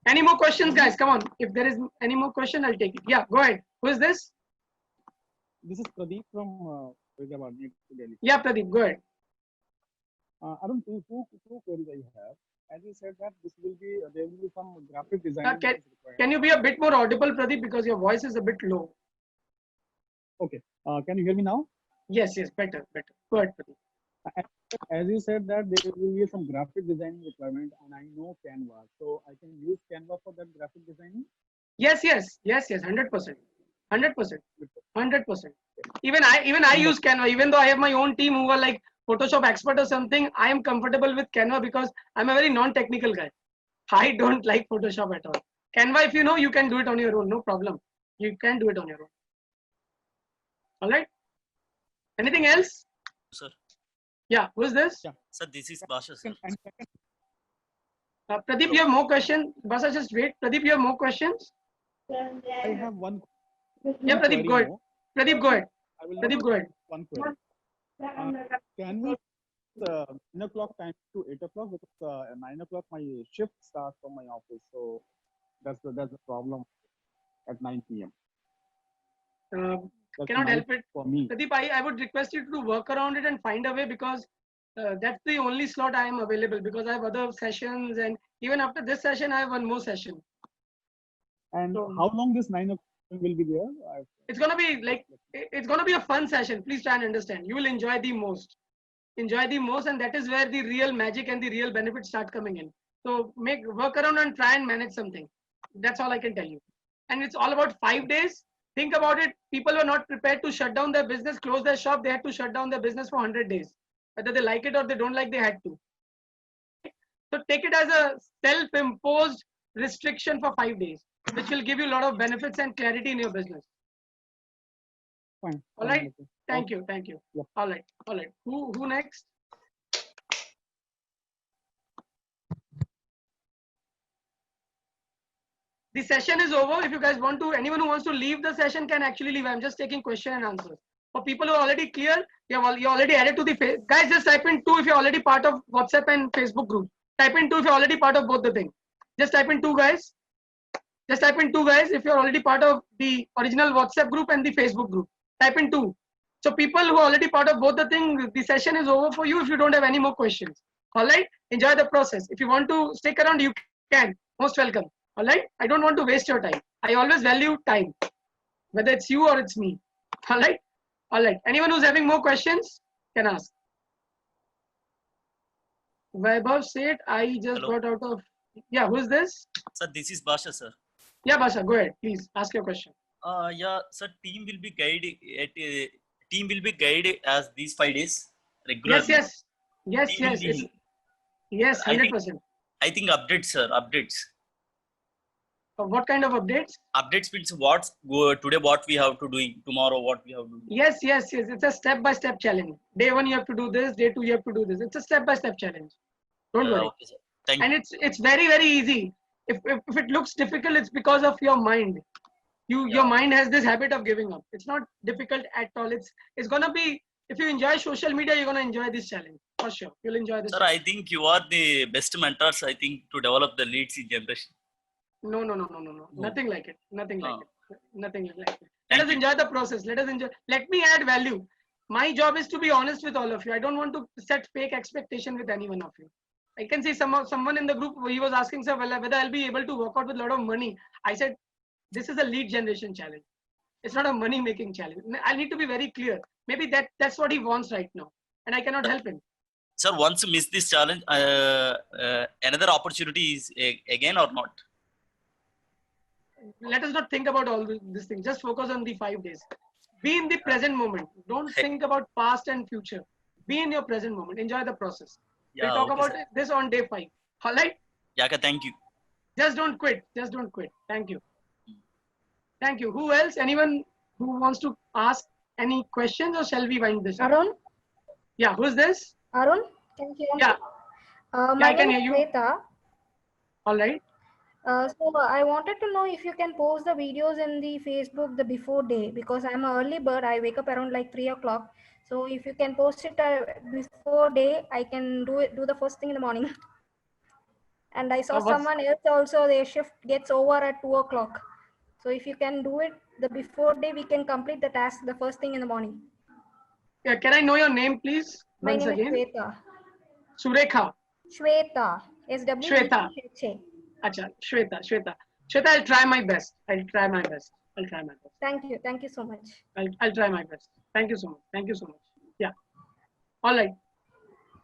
Speaker 1: Any more questions, guys? Come on. If there is any more question, I'll take it. Yeah. Go ahead. Who is this?
Speaker 13: This is Pradeep from Hyderabad, Delhi.
Speaker 1: Yeah, Pradeep. Go ahead.
Speaker 13: Arun, two queries I have. As you said that there will be some graphic design.
Speaker 1: Can you be a bit more audible, Pradeep, because your voice is a bit low.
Speaker 13: Okay. Can you hear me now?
Speaker 1: Yes. Better. Go ahead, Pradeep.
Speaker 13: As you said that there will be some graphic design requirement, and I know Canva, so I can use Canva for that graphic designing.
Speaker 1: Yes. 100%. 100%. Even I use Canva. Even though I have my own team who are like Photoshop expert or something, I am comfortable with Canva because I'm a very non-technical guy. I don't like Photoshop at all. Canva, if you know, you can do it on your own. No problem. You can do it on your own. All right. Anything else?
Speaker 14: Sir.
Speaker 1: Yeah. Who is this?
Speaker 14: Sir, this is Basha, sir.
Speaker 1: Pradeep, you have more questions? Basa, just wait. Pradeep, you have more questions?
Speaker 13: I have one.
Speaker 1: Yeah, Pradeep, go ahead.
Speaker 13: More.
Speaker 1: Pradeep, go ahead.
Speaker 13: I will
Speaker 1: Pradeep,
Speaker 13: not
Speaker 1: go ahead.
Speaker 13: one query. Can we 9 o'clock time to 8 o'clock, because 9 o'clock my shift starts from my office, so that's the problem at 9 p.m.
Speaker 1: Cannot help it.
Speaker 13: For me.
Speaker 1: Pradeep, I would request you to work around it and find a way, because that's the only slot I am available, because I have other sessions, and even after this session, I have one more session.
Speaker 13: And so, how long this 9 o'clock will be there?
Speaker 1: It's gonna be like, it's gonna be a fun session. Please try and understand. You will enjoy the most. Enjoy the most, and that is where the real magic and the real benefits start coming in. So work around and try and manage something. That's all I can tell you. And it's all about 5 days. Think about it. People were not prepared to shut down their business, close their shop. They had to shut down their business for 100 days. Whether they like it or they don't like, they had to. So take it as a self-imposed restriction for 5 days, which will give you a lot of benefits and clarity in your business.
Speaker 13: Fine.
Speaker 1: All right. Thank you. Thank you. Yeah. All right. All right. Who next? The session is over. If you guys want to, anyone who wants to leave the session can actually leave. I'm just taking question and answers. For people who are already clear, you're already added to the guys. Just type in 2 if you're already part of WhatsApp and Facebook group. Type in 2 if you're already part of both the things. Just type in 2, guys. Just type in 2, guys, if you're already part of the original WhatsApp group and the Facebook group. Type in 2. So people who are already part of both the things, the session is over for you if you don't have any more questions. All right. Enjoy the process. If you want to stick around, you can. Most welcome. All right. I don't want to waste your time. I always value time, whether it's you or it's me. All right. All right. Anyone who's having more questions can ask. Vaibhav said, I just got out of. Yeah, who is this?
Speaker 14: Sir, this is Basha, sir.
Speaker 1: Yeah, Basha, go ahead. Please ask your question.
Speaker 14: Yeah, sir. Team will be guided as these 5 days regularly.
Speaker 1: Yes. 100%.
Speaker 14: I think updates, sir. Updates.
Speaker 1: What kind of updates?
Speaker 14: Updates means today what we have to do, tomorrow what we have to do.
Speaker 1: Yes. It's a step-by-step challenge. Day 1 you have to do this. Day 2 you have to do this. It's a step-by-step challenge. Don't worry.
Speaker 14: Okay, sir. Thank
Speaker 1: you. It's very, very easy. If it looks difficult, it's because of your mind. Your mind has this habit of giving up. It's not difficult at all. It's gonna be, if you enjoy social media, you're gonna enjoy this challenge for sure. You'll enjoy this.
Speaker 14: Sir, I think you are the best mentors, I think, to develop the leads in generation.
Speaker 1: No. Nothing like it. Nothing like it. Let us enjoy the process. Let me add value. My job is to be honest with all of you. I don't want to set fake expectation with any one of you. I can see someone in the group, he was asking, sir, whether I'll be able to work out with a lot of money. I said, this is a lead generation challenge. It's not a money making challenge. I need to be very clear. Maybe that's what he wants right now, and I cannot help him.
Speaker 14: Sir, once you miss this challenge, another opportunity is again or not?
Speaker 1: Let us not think about all this thing. Just focus on the 5 days. Be in the present moment. Don't think about past and future. Be in your present moment. Enjoy the process.
Speaker 14: Yeah,
Speaker 1: we'll talk about this on day 5. All right?
Speaker 14: Yeah, thank you.
Speaker 1: Just don't quit. Thank you. Thank you. Who else? Anyone who wants to ask any questions, or shall we wind this up?
Speaker 12: Arun?
Speaker 1: Yeah, who's this?
Speaker 12: Arun? Can you hear me?
Speaker 1: Yeah.
Speaker 12: I can hear you. Shweta.
Speaker 1: All right.
Speaker 12: So I wanted to know if you can post the videos in the Facebook the before day, because I'm an early bird. I wake up around like 3 o'clock. So if you can post it before day, I can do the first thing in the morning. And I saw someone else also, their shift gets over at 2 o'clock. So if you can do it the before day, we can complete the task the first thing in the morning.
Speaker 1: Yeah, can I know your name, please?
Speaker 12: My name is Shweta.
Speaker 1: Surekha.
Speaker 12: Shweta.
Speaker 1: Shweta. Acha, Shweta. I'll try my best.
Speaker 12: Thank you so much.
Speaker 1: I'll try my best. Thank you so much. Yeah. All right.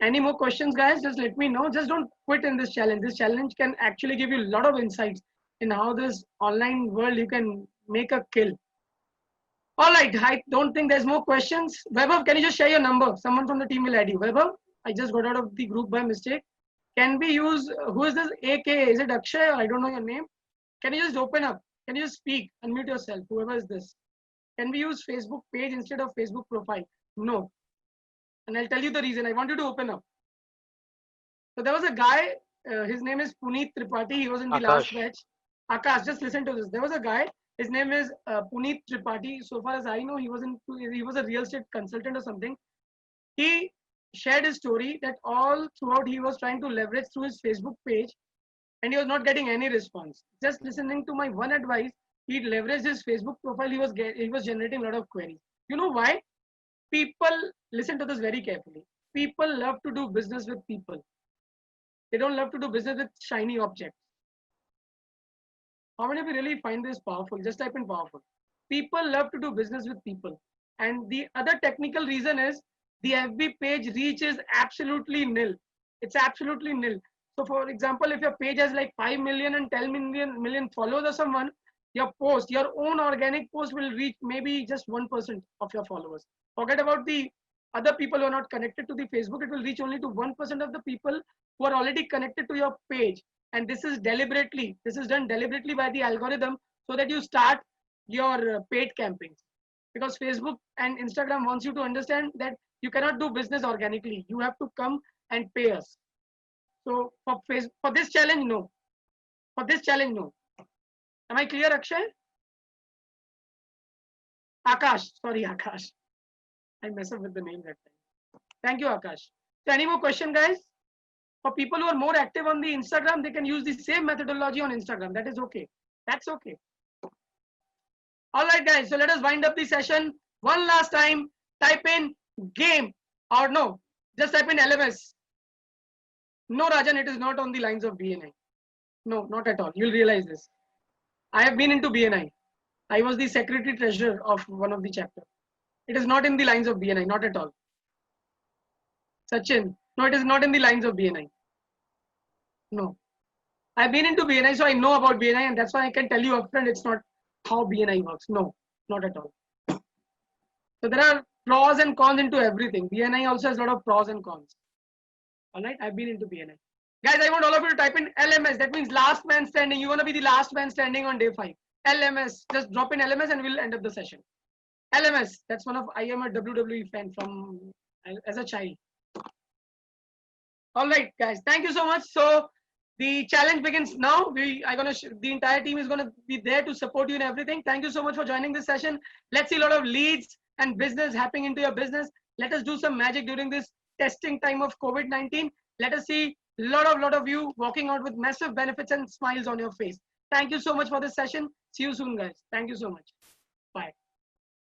Speaker 1: Any more questions, guys? Just let me know. Just don't quit in this challenge. This challenge can actually give you a lot of insights in how this online world you can make a kill. All right. I don't think there's more questions. Vaibhav, can you just share your number? Someone from the team will add you. Vaibhav, I just got out of the group by mistake. Can we use, who is this AK? Is it Akshay? I don't know your name. Can you just open up? Can you just speak? Unmute yourself, whoever is this. Can we use Facebook page instead of Facebook profile? No. And I'll tell you the reason. I want you to open up. So there was a guy his name is Puneet Tripathi. He was in the last batch. Akash, just listen to this. There was a guy. His name is Puneet Tripathi. So far as I know, he was a real estate consultant or something. He shared his story that all throughout he was trying to leverage through his Facebook page, and he was not getting any response. Just listening to my one advice, he leveraged his Facebook profile. He was generating a lot of queries. You know why? People, listen to this very carefully. People love to do business with people. They don't love to do business with shiny objects. How many of you really find this powerful? Just type in powerful. People love to do business with people. And the other technical reason is the FB page reach is absolutely nil. It's absolutely nil. So for example, if your page has like 5 million and 10 million followers or someone, your post, your own organic post will reach maybe just 1% of your followers. Forget about the other people who are not connected to the Facebook. It will reach only to 1% of the people who are already connected to your page. And this is deliberately, this is done deliberately by the algorithm so that you start your paid campaigns. Because Facebook and Instagram wants you to understand that you cannot do business organically. You have to come and pay us. So for this challenge, no. For this challenge, no. Am I clear, Akshay? Akash, sorry, Akash. I mess up with the name that time. Thank you, Akash. So any more question, guys? For people who are more active on the Instagram, they can use the same methodology on Instagram. That is okay. That's okay. All right, guys. So let us wind up the session. One last time, type in game or no. Just type in LMS. No, Rajan, it is not on the lines of BNI. No, not at all. You'll realize this. I have been into BNI. I was the secretary treasurer of one of the chapter. It is not in the lines of BNI, not at all. Sachin, no, it is not in the lines of BNI. No. I've been into BNI, so I know about BNI, and that's why I can tell you upfront it's not how BNI works. No, not at all. So there are pros and cons into everything. BNI also has a lot of pros and cons. All right, I've been into BNI. Guys, I want all of you to type in LMS. That means last man standing. You want to be the last man standing on day 5. LMS. Just drop in LMS and we'll end up the session. LMS. That's one of, I am a WWE fan from as a child. All right, guys. Thank you so much. So the challenge begins now. The entire team is gonna be there to support you in everything. Thank you so much for joining this session. Let's see a lot of leads and business happening into your business. Let us do some magic during this testing time of COVID-19. Let us see a lot of you walking out with massive benefits and smiles on your face. Thank you so much for this session. See you soon, guys. Thank you so much. Bye.